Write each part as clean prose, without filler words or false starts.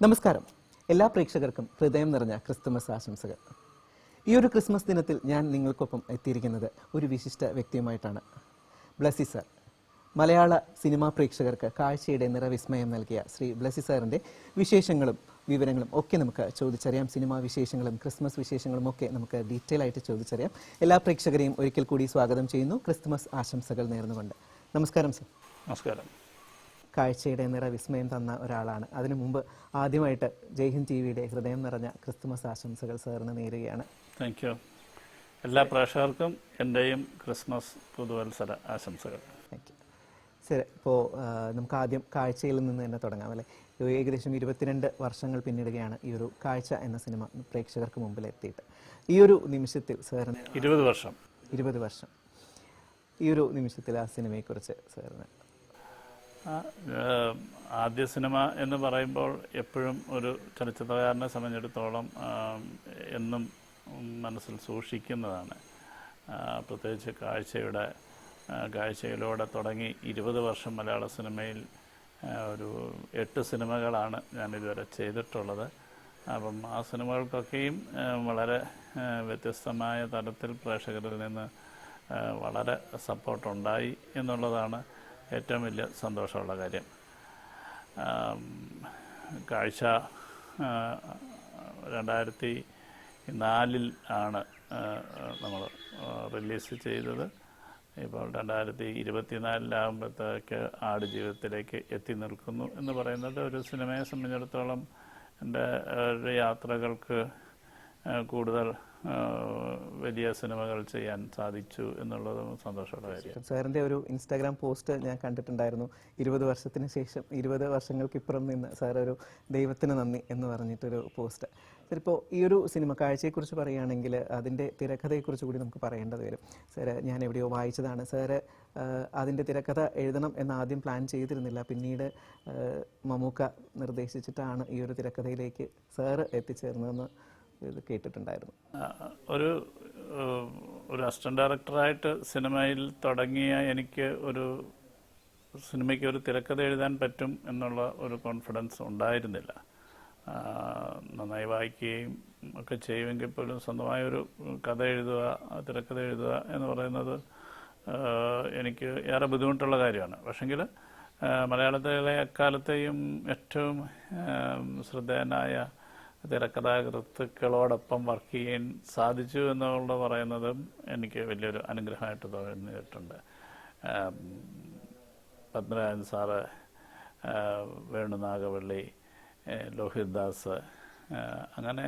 നമസ്കാരം. എല്ലാ പ്രേക്ഷകർക്കും ഹൃദയം നിറഞ്ഞ ക്രിസ്തുമസ് ആശംസകൾ. ഈ ഒരു ക്രിസ്മസ് ദിനത്തിൽ ഞാൻ നിങ്ങൾക്കൊപ്പം എത്തിയിരിക്കുന്നത് ഒരു വിശിഷ്ട വ്യക്തിയുമായിട്ടാണ്. ബ്ലസി സാർ. മലയാള സിനിമാ പ്രേക്ഷകർക്ക് കാഴ്ചയുടെ നിറവിസ്മയം നൽകിയ ശ്രീ ബ്ലസി സാറിൻ്റെ വിശേഷങ്ങളും വിവരങ്ങളും ഒക്കെ നമുക്ക് ചോദിച്ചറിയാം. സിനിമാ വിശേഷങ്ങളും ക്രിസ്മസ് വിശേഷങ്ങളും ഒക്കെ നമുക്ക് ഡീറ്റെയിൽ ആയിട്ട് ചോദിച്ചറിയാം. എല്ലാ പ്രേക്ഷകരെയും ഒരിക്കൽ കൂടി സ്വാഗതം ചെയ്യുന്നു. ക്രിസ്തുമസ് ആശംസകൾ നേർന്നുകൊണ്ട്. നമസ്കാരം സർ. നമസ്കാരം. കാഴ്ചയുടെ നിറവിസ്മയം തന്ന ഒരാളാണ്. അതിനു മുമ്പ് ആദ്യമായിട്ട് ജയ്ഹിന്ദ് ടി വിയുടെ ഹൃദയം നിറഞ്ഞ ക്രിസ്തുമസ് ആശംസകൾ സാറിന് നേരുകയാണ്. Thank you. എല്ലാ പ്രേക്ഷകർക്കും എൻ്റെയും ക്രിസ്മസ് പുതുവത്സര ആശംസകൾ. Thank you sir. ഇപ്പോൾ നമുക്ക് ആദ്യം കാഴ്ചയിൽ നിന്ന് തന്നെ തുടങ്ങാം അല്ലേ. ഏകദേശം 22 വർഷങ്ങൾ പിന്നിടുകയാണ് ഈ ഒരു കാഴ്ച എന്ന സിനിമ പ്രേക്ഷകർക്ക് മുമ്പിൽ എത്തിയിട്ട്. ഈ ഒരു നിമിഷത്തിൽ സാറിന് 20 വർഷം ഈ ഒരു നിമിഷത്തിൽ ആ സിനിമയെക്കുറിച്ച് സാറിന് ആദ്യ സിനിമ എന്ന് പറയുമ്പോൾ എപ്പോഴും ഒരു ചലച്ചിത്രകാരനെ സംബന്ധിച്ചിടത്തോളം എന്നും മനസ്സിൽ സൂക്ഷിക്കുന്നതാണ്. പ്രത്യേകിച്ച് കാഴ്ചയിലൂടെ തുടങ്ങി 20 വർഷം മലയാള സിനിമയിൽ ഒരു 8 സിനിമകളാണ് ഞാനിതുവരെ ചെയ്തിട്ടുള്ളത്. അപ്പം ആ സിനിമകൾക്കൊക്കെയും വളരെ വ്യത്യസ്തമായ തരത്തിൽ പ്രേക്ഷകരിൽ നിന്ന് വളരെ സപ്പോർട്ടുണ്ടായി എന്നുള്ളതാണ് ഏറ്റവും വലിയ സന്തോഷമുള്ള കാര്യം. കാഴ്ച 2004 ആണ് നമ്മൾ റിലീസ് ചെയ്തത്. ഇപ്പോൾ 2024 ആടുജീവിതത്തിലേക്ക് എത്തി നിൽക്കുന്നു എന്ന് പറയുന്നത് ഒരു സിനിമയെ സംബന്ധിച്ചിടത്തോളം എൻ്റെ യാത്രകൾക്ക് കൂടുതൽ വലിയ സിനിമകൾ ചെയ്യാൻ സാധിച്ചു എന്നുള്ളതും സന്തോഷമുള്ള കാര്യം. സാറിൻ്റെ ഒരു ഇൻസ്റ്റാഗ്രാം പോസ്റ്റ് ഞാൻ കണ്ടിട്ടുണ്ടായിരുന്നു. 20 വർഷത്തിന് ശേഷം 20 വർഷങ്ങൾക്കിപ്പുറം നിന്ന് സാർ ഒരു ദൈവത്തിന് നന്ദി എന്ന് പറഞ്ഞിട്ടൊരു പോസ്റ്റ്. ചിലപ്പോൾ ഈ ഒരു സിനിമ കാഴ്ചയെക്കുറിച്ച് പറയുകയാണെങ്കിൽ അതിൻ്റെ തിരക്കഥയെക്കുറിച്ച് കൂടി നമുക്ക് പറയേണ്ടത് വരും. സാറ് ഞാൻ എവിടെയോ വായിച്ചതാണ്, സാറ് അതിൻ്റെ തിരക്കഥ എഴുതണം എന്ന് ആദ്യം പ്ലാൻ ചെയ്തിരുന്നില്ല. പിന്നീട് മമ്മൂക്ക നിർദ്ദേശിച്ചിട്ടാണ് ഈ ഒരു തിരക്കഥയിലേക്ക് സാറ് എത്തിച്ചേർന്നതെന്ന് ഇത് കേട്ടിട്ടുണ്ടായിരുന്നു. ഒരു അസിസ്റ്റന്റ് ഡയറക്ടറായിട്ട് സിനിമയിൽ തുടങ്ങിയ എനിക്ക് ഒരു സിനിമയ്ക്ക് ഒരു തിരക്കഥ എഴുതാൻ പറ്റും എന്നുള്ള ഒരു കോൺഫിഡൻസ് ഉണ്ടായിരുന്നില്ല. നന്നായി വായിക്കുകയും ഒക്കെ ചെയ്യുമെങ്കിൽ പോലും സ്വന്തമായൊരു കഥ എഴുതുക, തിരക്കഥ എഴുതുക എന്ന് പറയുന്നത് എനിക്ക് ഏറെ ബുദ്ധിമുട്ടുള്ള കാര്യമാണ്. പക്ഷെങ്കിൽ മലയാളത്തിലെ എക്കാലത്തെയും ഏറ്റവും ശ്രദ്ധേയനായ തിരക്കഥാകൃത്തുക്കളോടൊപ്പം വർക്ക് ചെയ്യാൻ സാധിച്ചു എന്നുള്ളത് പറയുന്നത് എനിക്ക് വലിയൊരു അനുഗ്രഹമായിട്ട് തോന്നിയിട്ടുണ്ട്. പത്മരാജൻ സാറ്, വേണുനാഗവള്ളി, ലോഹിത് ദാസ്, അങ്ങനെ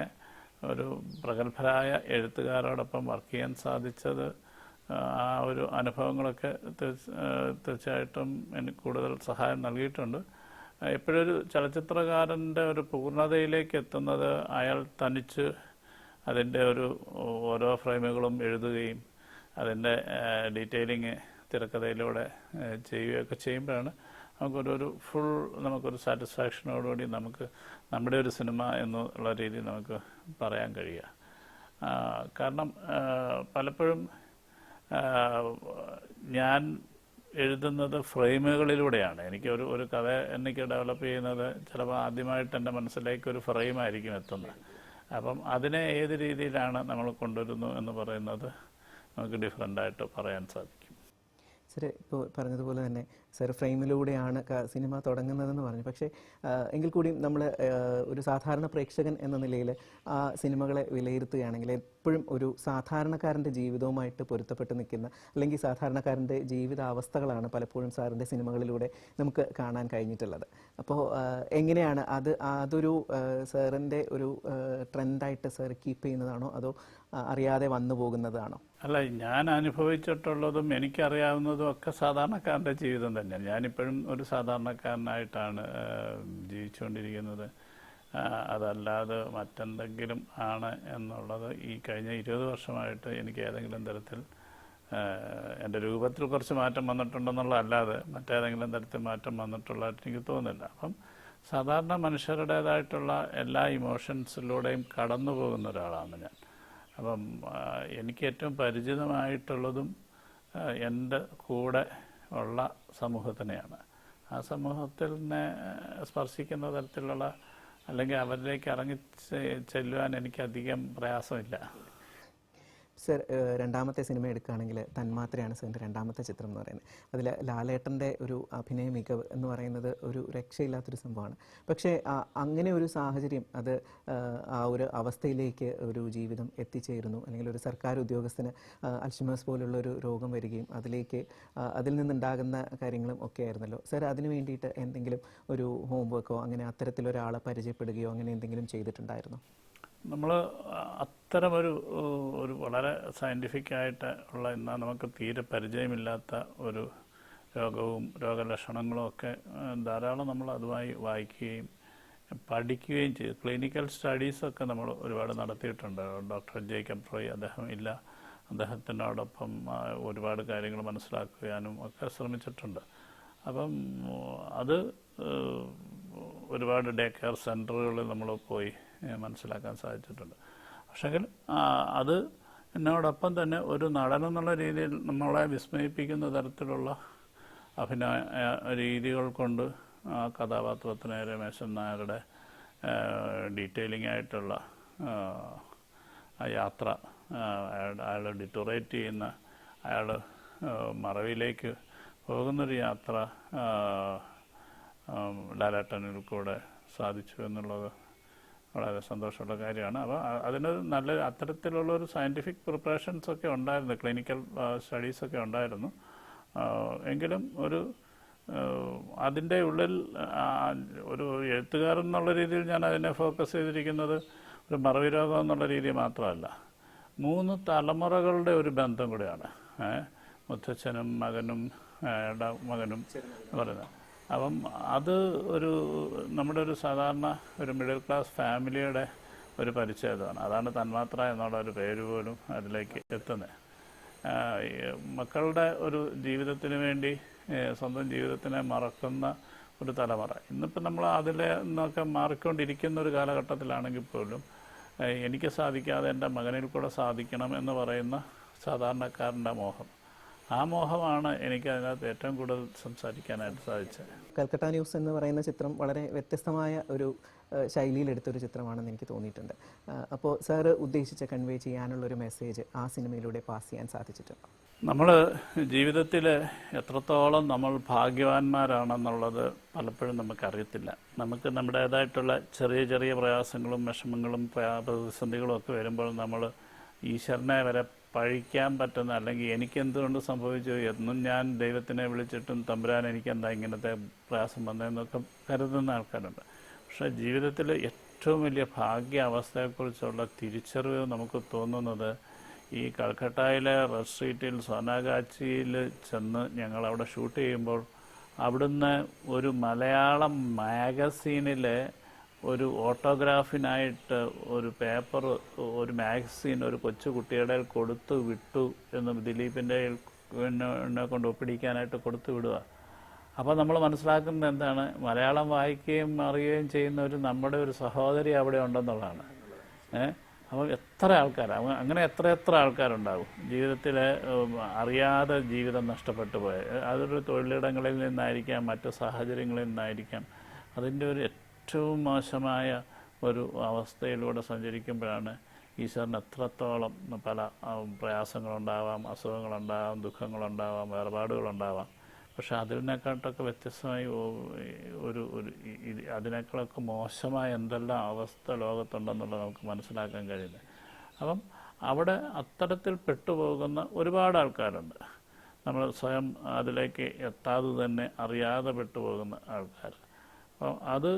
ഒരു പ്രഗത്ഭരായ എഴുത്തുകാരോടൊപ്പം വർക്ക് ചെയ്യാൻ സാധിച്ചത് ആ ഒരു അനുഭവങ്ങളൊക്കെ തീർച്ചയായിട്ടും എനിക്ക് കൂടുതൽ സഹായം നൽകിയിട്ടുണ്ട്. എപ്പോഴൊരു ചലച്ചിത്രകാരൻ്റെ ഒരു പൂർണ്ണതയിലേക്ക് എത്തുന്നത് അയാൾ തനിച്ച് അതിൻ്റെ ഓരോ ഫ്രെയിമുകളും എഴുതുകയും അതിൻ്റെ ഡീറ്റെയിലിങ് തിരക്കഥയിലൂടെ ചെയ്യുകയൊക്കെ ചെയ്യുമ്പോഴാണ് നമുക്കൊരു സാറ്റിസ്ഫാക്ഷനോടുകൂടി നമുക്ക് നമ്മുടെ ഒരു സിനിമ എന്നുള്ള രീതിയിൽ നമുക്ക് പറയാൻ കഴിയുക. കാരണം പലപ്പോഴും ഞാൻ എഴുതുന്നത് ഫ്രെയിമുകളിലൂടെയാണ്. എനിക്ക് ഒരു കഥ എനിക്ക് ഡെവലപ്പ് ചെയ്യുന്നത് ചിലപ്പോൾ ആദ്യമായിട്ട് എൻ്റെ മനസ്സിലേക്ക് ഒരു ഫ്രെയിമായിരിക്കും എത്തുന്നത്. അപ്പം അതിനെ ഏത് രീതിയിലാണ് നമ്മൾ കൊണ്ടുവരുന്നു എന്ന് പറയുന്നത് നമുക്ക് ഡിഫറൻ്റായിട്ട് പറയാൻ സാധിക്കും. സാർ ഇപ്പോൾ പറഞ്ഞതുപോലെ തന്നെ സാർ ഫ്രെയിമിലൂടെയാണ് സിനിമ തുടങ്ങുന്നതെന്ന് പറഞ്ഞു. പക്ഷേ എങ്കിൽ കൂടിയും നമ്മൾ ഒരു സാധാരണ പ്രേക്ഷകൻ എന്ന നിലയിൽ ആ സിനിമകളെ വിലയിരുത്തുകയാണെങ്കിൽ എപ്പോഴും ഒരു സാധാരണക്കാരൻ്റെ ജീവിതവുമായിട്ട് പൊരുത്തപ്പെട്ട് നിൽക്കുന്ന, അല്ലെങ്കിൽ സാധാരണക്കാരൻ്റെ ജീവിതാവസ്ഥകളാണ് പലപ്പോഴും സാറിൻ്റെ സിനിമകളിലൂടെ നമുക്ക് കാണാൻ കഴിഞ്ഞിട്ടുള്ളത്. അപ്പോൾ എങ്ങനെയാണ് അതൊരു സാറിൻ്റെ ഒരു ട്രെൻഡായിട്ട് സാർ കീപ്പ് ചെയ്യുന്നതാണോ അതോ അറിയാതെ വന്നു പോകുന്നതാണോ? അല്ല, ഞാൻ അനുഭവിച്ചിട്ടുള്ളതും എനിക്കറിയാവുന്നതും ഒക്കെ സാധാരണക്കാരൻ്റെ ജീവിതം തന്നെയാണ്. ഞാനിപ്പോഴും ഒരു സാധാരണക്കാരനായിട്ടാണ് ജീവിച്ചുകൊണ്ടിരിക്കുന്നത്. അതല്ലാതെ മറ്റെന്തെങ്കിലും ആണ് എന്നുള്ളത് ഈ കഴിഞ്ഞ 20 വർഷമായിട്ട് എനിക്ക് ഏതെങ്കിലും തരത്തിൽ എൻ്റെ രൂപത്തിൽ കുറച്ച് മാറ്റം വന്നിട്ടുണ്ടെന്നുള്ളതല്ലാതെ മറ്റേതെങ്കിലും തരത്തിൽ മാറ്റം വന്നിട്ടുള്ളതായിട്ട് എനിക്ക് തോന്നുന്നില്ല. അപ്പം സാധാരണ മനുഷ്യരുടേതായിട്ടുള്ള എല്ലാ ഇമോഷൻസിലൂടെയും കടന്നു പോകുന്ന ഒരാളാണ് ഞാൻ. അപ്പം എനിക്ക് ഏറ്റവും പരിചിതമായിട്ടുള്ളതും എൻ്റെ കൂടെ ഉള്ള സമൂഹത്തിനെയാണ്. ആ സമൂഹത്തിനെ സ്പർശിക്കുന്ന തരത്തിലുള്ള അല്ലെങ്കിൽ അവരിലേക്ക് ഇറങ്ങി ചെല്ലുവാൻ എനിക്കധികം പ്രയാസമില്ല. സർ, രണ്ടാമത്തെ സിനിമ എടുക്കുകയാണെങ്കിൽ തന്മാത്രയാണ് സാറിൻ്റെ രണ്ടാമത്തെ ചിത്രം എന്ന് പറയുന്നത്. അതിൽ ലാലേട്ടൻ്റെ ഒരു അഭിനയ മികവ് എന്ന് പറയുന്നത് ഒരു രക്ഷയില്ലാത്തൊരു സംഭവമാണ്. പക്ഷേ അങ്ങനെ ഒരു സാഹചര്യം, അത് ആ ഒരു അവസ്ഥയിലേക്ക് ഒരു ജീവിതം എത്തിച്ചേരുന്നു, അല്ലെങ്കിൽ ഒരു സർക്കാർ ഉദ്യോഗസ്ഥന് അൽഷിമേഴ്സ് പോലുള്ള ഒരു രോഗം വരികയും അതിൽ നിന്നുണ്ടാകുന്ന കാര്യങ്ങളും ഒക്കെ ആയിരുന്നല്ലോ. സർ, അതിന് വേണ്ടിയിട്ട് എന്തെങ്കിലും ഒരു ഹോംവർക്കോ അങ്ങനെ അത്തരത്തിലൊരാളെ പരിചയപ്പെടുകയോ അങ്ങനെ എന്തെങ്കിലും ചെയ്തിട്ടുണ്ടായിരുന്നോ? നമ്മൾ അത്തരമൊരു വളരെ സയൻറ്റിഫിക്കായിട്ട് ഉള്ള, എന്നാൽ നമുക്ക് തീരെ പരിചയമില്ലാത്ത ഒരു രോഗവും രോഗലക്ഷണങ്ങളും ഒക്കെ ധാരാളം നമ്മൾ അതുമായി വായിക്കുകയും പഠിക്കുകയും ചെയ്തു. ക്ലിനിക്കൽ സ്റ്റഡീസൊക്കെ നമ്മൾ ഒരുപാട് നടത്തിയിട്ടുണ്ട്. ഡോക്ടർ ജേക്കബ് റോയ് അദ്ദേഹം ഇല്ല, അദ്ദേഹത്തിനോടൊപ്പം ഒരുപാട് കാര്യങ്ങൾ മനസ്സിലാക്കാനും ഒക്കെ ശ്രമിച്ചിട്ടുണ്ട്. അപ്പം അത് ഒരുപാട് ഡേ കെയർ സെൻ്ററുകളിൽ നമ്മൾ പോയി മനസ്സിലാക്കാൻ സാധിച്ചിട്ടുണ്ട്. പക്ഷെങ്കിൽ അത് എന്നോടൊപ്പം തന്നെ ഒരു നടൻ എന്നുള്ള രീതിയിൽ നമ്മളെ വിസ്മയിപ്പിക്കുന്ന തരത്തിലുള്ള അഭിനയ രീതികൾ കൊണ്ട് ആ കഥാപാത്രത്തിന് രമേശൻ നായരുടെ ഡീറ്റെയിലിംഗ് ആയിട്ടുള്ള ആ യാത്ര, അയാൾ ഡിറ്ററേറ്റ് ചെയ്യുന്ന, അയാൾ മറവിയിലേക്ക് പോകുന്നൊരു യാത്ര ലാലേട്ടനിൽ കൂടെ സാധിച്ചു എന്നുള്ളത് വളരെ സന്തോഷമുള്ള കാര്യമാണ്. അപ്പോൾ അതിനൊരു നല്ല അത്തരത്തിലുള്ളൊരു സയൻറ്റിഫിക് പ്രിപ്പറേഷൻസൊക്കെ ഉണ്ടായിരുന്നു, ക്ലിനിക്കൽ സ്റ്റഡീസൊക്കെ ഉണ്ടായിരുന്നു. എങ്കിലും അതിൻ്റെ ഉള്ളിൽ ഒരു എഴുത്തുകാരൻ എന്നുള്ള രീതിയിൽ ഞാൻ അതിനെ ഫോക്കസ് ചെയ്തിരിക്കുന്നത് ഒരു മറവി രോഗം എന്നുള്ള രീതി മാത്രമല്ല, 3 തലമുറകളുടെ ഒരു ബന്ധം കൂടെയാണ്. മുത്തച്ഛനും മകനും മകനും പറയുന്നത്. അപ്പം അത് നമ്മുടെ ഒരു സാധാരണ ഒരു മിഡിൽ ക്ലാസ് ഫാമിലിയുടെ ഒരു പരിച്ഛേദമാണ്. അതാണ് തന്മാത്ര എന്നുള്ള ഒരു പേര് പോലും അതിലേക്ക് എത്തുന്നത്. മക്കളുടെ ഒരു ജീവിതത്തിന് വേണ്ടി സ്വന്തം ജീവിതത്തിനെ മറക്കുന്ന ഒരു തലമുറ. ഇന്നിപ്പോൾ നമ്മൾ അതിൽ നിന്നൊക്കെ മാറിക്കൊണ്ടിരിക്കുന്ന ഒരു കാലഘട്ടത്തിലാണെങ്കിൽ പോലും എനിക്ക് സാധിക്കാതെ എൻ്റെ മകനിൽ കൂടെ സാധിക്കണം എന്ന് പറയുന്ന സാധാരണക്കാരൻ്റെ മോഹം, ആ മോഹമാണ് എനിക്ക് അതിനകത്ത് ഏറ്റവും കൂടുതൽ സംസാരിക്കാനായിട്ട് സാധിച്ചത്. കൽക്കട്ട ന്യൂസ് എന്ന് പറയുന്ന ചിത്രം വളരെ വ്യത്യസ്തമായ ഒരു ശൈലിയിലെടുത്തൊരു ചിത്രമാണെന്ന് എനിക്ക് തോന്നിയിട്ടുണ്ട്. അപ്പോൾ സാറ് ഉദ്ദേശിച്ച കൺവേ ചെയ്യാനുള്ളൊരു മെസ്സേജ് ആ സിനിമയിലൂടെ പാസ് ചെയ്യാൻ സാധിച്ചിട്ടുണ്ട്? നമ്മൾ ജീവിതത്തിൽ എത്രത്തോളം നമ്മൾ ഭാഗ്യവാന്മാരാണെന്നുള്ളത് പലപ്പോഴും നമുക്കറിയത്തില്ല. നമുക്ക് നമ്മുടേതായിട്ടുള്ള ചെറിയ ചെറിയ പ്രയാസങ്ങളും വിഷമങ്ങളും പ്രതിസന്ധികളും ഒക്കെ വരുമ്പോൾ നമ്മൾ ഈശ്വരനെ വരെ പഴിക്കാൻ പറ്റുന്ന, അല്ലെങ്കിൽ എനിക്കെന്തുകൊണ്ട് സംഭവിച്ചു, എന്നും ഞാൻ ദൈവത്തിനെ വിളിച്ചിട്ടും തമ്പുരാൻ എനിക്കെന്താ ഇങ്ങനത്തെ പ്രയാസം വന്നതെന്നൊക്കെ കരുതുന്ന ആൾക്കാരുണ്ട്. പക്ഷേ ജീവിതത്തിൽ ഏറ്റവും വലിയ ഭാഗ്യ അവസ്ഥയെക്കുറിച്ചുള്ള തിരിച്ചറിവ് നമുക്ക് തോന്നുന്നത് ഈ കൽക്കട്ടയിലെ റെഡ് സ്ട്രീറ്റിൽ സോനാഗാച്ചിയിൽ ചെന്ന് ഞങ്ങളവിടെ ഷൂട്ട് ചെയ്യുമ്പോൾ അവിടുന്ന് ഒരു മലയാളം മാഗസീനിലെ ഒരു ഓട്ടോഗ്രാഫിനായിട്ട് ഒരു പേപ്പർ, ഒരു മാഗസീൻ ഒരു കൊച്ചു കുട്ടിയുടെ കൊടുത്തു വിട്ടു എന്ന് ദിലീപിൻ്റെ കൊണ്ട് ഒപ്പിടിക്കാനായിട്ട് കൊടുത്തു വിടുക. അപ്പോൾ നമ്മൾ മനസ്സിലാക്കുന്നത് എന്താണ്, മലയാളം വായിക്കുകയും അറിയുകയും ചെയ്യുന്ന നമ്മുടെ ഒരു സഹോദരി അവിടെ ഉണ്ടെന്നുള്ളതാണ്. അപ്പോൾ എത്ര ആൾക്കാർ, അങ്ങനെ എത്ര ആൾക്കാരുണ്ടാകും ജീവിതത്തിൽ അറിയാതെ ജീവിതം നഷ്ടപ്പെട്ടു പോയത്. അതൊരു തൊഴിലിടങ്ങളിൽ നിന്നായിരിക്കാം, മറ്റു സാഹചര്യങ്ങളിൽ നിന്നായിരിക്കാം. അതിൻ്റെ ഒരു ഏറ്റവും മോശമായ ഒരു അവസ്ഥയിലൂടെ സഞ്ചരിക്കുമ്പോഴാണ് ഈശ്വരന് എത്രത്തോളം പല പ്രയാസങ്ങളുണ്ടാവാം, അസുഖങ്ങളുണ്ടാവാം, ദുഃഖങ്ങളുണ്ടാവാം, വേർപാടുകളുണ്ടാവാം. പക്ഷെ അതിനെക്കാട്ടൊക്കെ വ്യത്യസ്തമായി അതിനേക്കാളൊക്കെ മോശമായ എന്തെല്ലാം അവസ്ഥ ലോകത്തുണ്ടെന്നുള്ളത് നമുക്ക് മനസ്സിലാക്കാൻ കഴിയുന്നത്. അപ്പം അവിടെ അത്തരത്തിൽ പെട്ടുപോകുന്ന ഒരുപാട് ആൾക്കാരുണ്ട്. നമ്മൾ സ്വയം അതിലേക്ക് എത്താതെ തന്നെ അറിയാതെ പെട്ടുപോകുന്ന ആൾക്കാർ. അപ്പം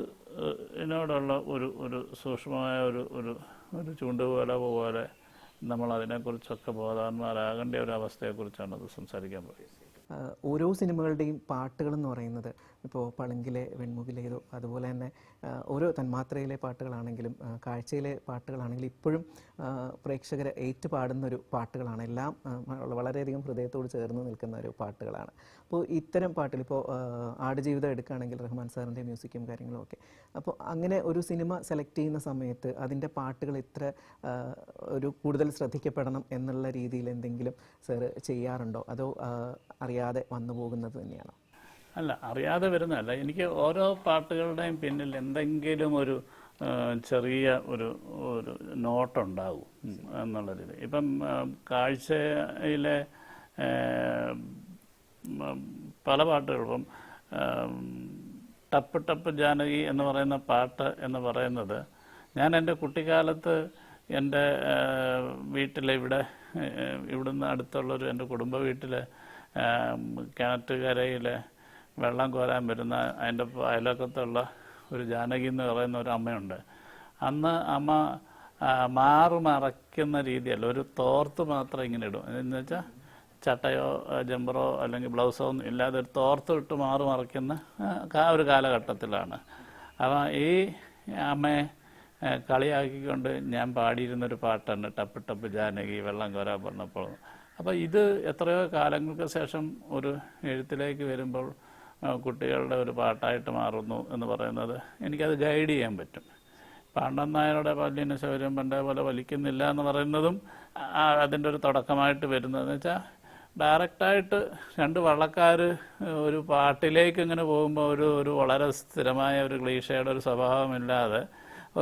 ഇതിനോടുള്ള ഒരു സൂക്ഷ്മമായ ഒരു ചൂണ്ടുപോലെ പോലെ നമ്മൾ അതിനെക്കുറിച്ചൊക്കെ ബോധവാന്മാരാകേണ്ട ഒരു അവസ്ഥയെക്കുറിച്ചാണ് അത് സംസാരിക്കാൻ പറയുന്നത്. ഓരോ സിനിമകളുടെയും പാട്ടുകളെന്ന് പറയുന്നത്, ഇപ്പോൾ പളുങ്കിലെ വെൺമുകിലേതോ, അതുപോലെ തന്നെ ഓരോ തന്മാത്രയിലെ പാട്ടുകളാണെങ്കിലും കാഴ്ചയിലെ പാട്ടുകളാണെങ്കിലും ഇപ്പോഴും പ്രേക്ഷകരെ ഏറ്റുപാടുന്നൊരു പാട്ടുകളാണ്. എല്ലാം വളരെയധികം ഹൃദയത്തോട് ചേർന്ന് നിൽക്കുന്ന ഒരു പാട്ടുകളാണ്. അപ്പോൾ ഇത്തരം പാട്ടുകൾ, ഇപ്പോൾ ആടുജീവിതം എടുക്കുകയാണെങ്കിൽ റഹ്മാൻ സാറിൻ്റെ മ്യൂസിക്കും കാര്യങ്ങളും ഒക്കെ. അപ്പോൾ അങ്ങനെ ഒരു സിനിമ സെലക്ട് ചെയ്യുന്ന സമയത്ത് അതിൻ്റെ പാട്ടുകൾ ഇത്ര ഒരു കൂടുതൽ ശ്രദ്ധിക്കപ്പെടണം എന്നുള്ള രീതിയിൽ എന്തെങ്കിലും സാർ ചെയ്യാറുണ്ടോ, അതോ അറിയാതെ വന്നു പോകുന്നത് തന്നെയാണോ? അല്ല, അറിയാതെ വരുന്നതല്ല. എനിക്ക് ഓരോ പാട്ടുകളുടെയും പിന്നിൽ എന്തെങ്കിലും ഒരു ചെറിയ ഒരു ഒരു നോട്ടുണ്ടാവും എന്നുള്ള രീതി. ഇപ്പം കാഴ്ചയിലെ പല പാട്ടുകളും ടപ്പ് ടപ്പ് ജാനകി എന്ന് പറയുന്ന പാട്ട് എന്ന് പറയുന്നത് ഞാൻ എൻ്റെ കുട്ടിക്കാലത്ത് എൻ്റെ ഇവിടുന്ന് അടുത്തുള്ളൊരു എൻ്റെ കുടുംബ വീട്ടിൽ കിണറ്റുകരയിൽ വെള്ളം കോരാൻ വരുന്ന അതിൻ്റെ അയലക്കത്തുള്ള ഒരു ജാനകി എന്ന് പറയുന്ന ഒരു അമ്മയുണ്ട്. അന്ന് അമ്മ മറയ്ക്കുന്ന രീതിയല്ല, ഒരു തോർത്ത് മാത്രം ഇങ്ങനെ ഇടും. എന്ന് വെച്ചാൽ ചട്ടയോ ജമ്പറോ അല്ലെങ്കിൽ ബ്ലൗസോ ഒന്നും ഇല്ലാതെ ഒരു തോർത്ത് ഇട്ട് മറയ്ക്കുന്ന ഒരു കാലഘട്ടത്തിലാണ്. അപ്പം ഈ അമ്മയെ കളിയാക്കിക്കൊണ്ട് ഞാൻ പാടിയിരുന്നൊരു പാട്ടാണ് ടപ്പ് ടപ്പ് ജാനകി വെള്ളം കോരാൻ പറഞ്ഞപ്പോൾ. അപ്പോൾ ഇത് എത്രയോ കാലങ്ങൾക്ക് ശേഷം ഒരു എഴുത്തിലേക്ക് വരുമ്പോൾ കുട്ടികളുടെ ഒരു പാട്ടായിട്ട് മാറുന്നു എന്ന് പറയുന്നത് എനിക്കത് ഗൈഡ് ചെയ്യാൻ പറ്റും. പാണ്ഡൻ നായരുടെ പല്ലിന് ശൗര്യം പണ്ടേ പോലെ വലിക്കുന്നില്ല എന്ന് പറയുന്നതും അതിൻ്റെ ഒരു തുടക്കമായിട്ട് വരുന്നതെന്ന് വെച്ചാൽ ഡയറക്റ്റായിട്ട് രണ്ട് വള്ളക്കാർ ഒരു പാട്ടിലേക്ക് ഇങ്ങനെ പോകുമ്പോൾ ഒരു വളരെ സ്ഥിരമായ ഒരു ക്ലീഷയുടെ ഒരു സ്വഭാവമില്ലാതെ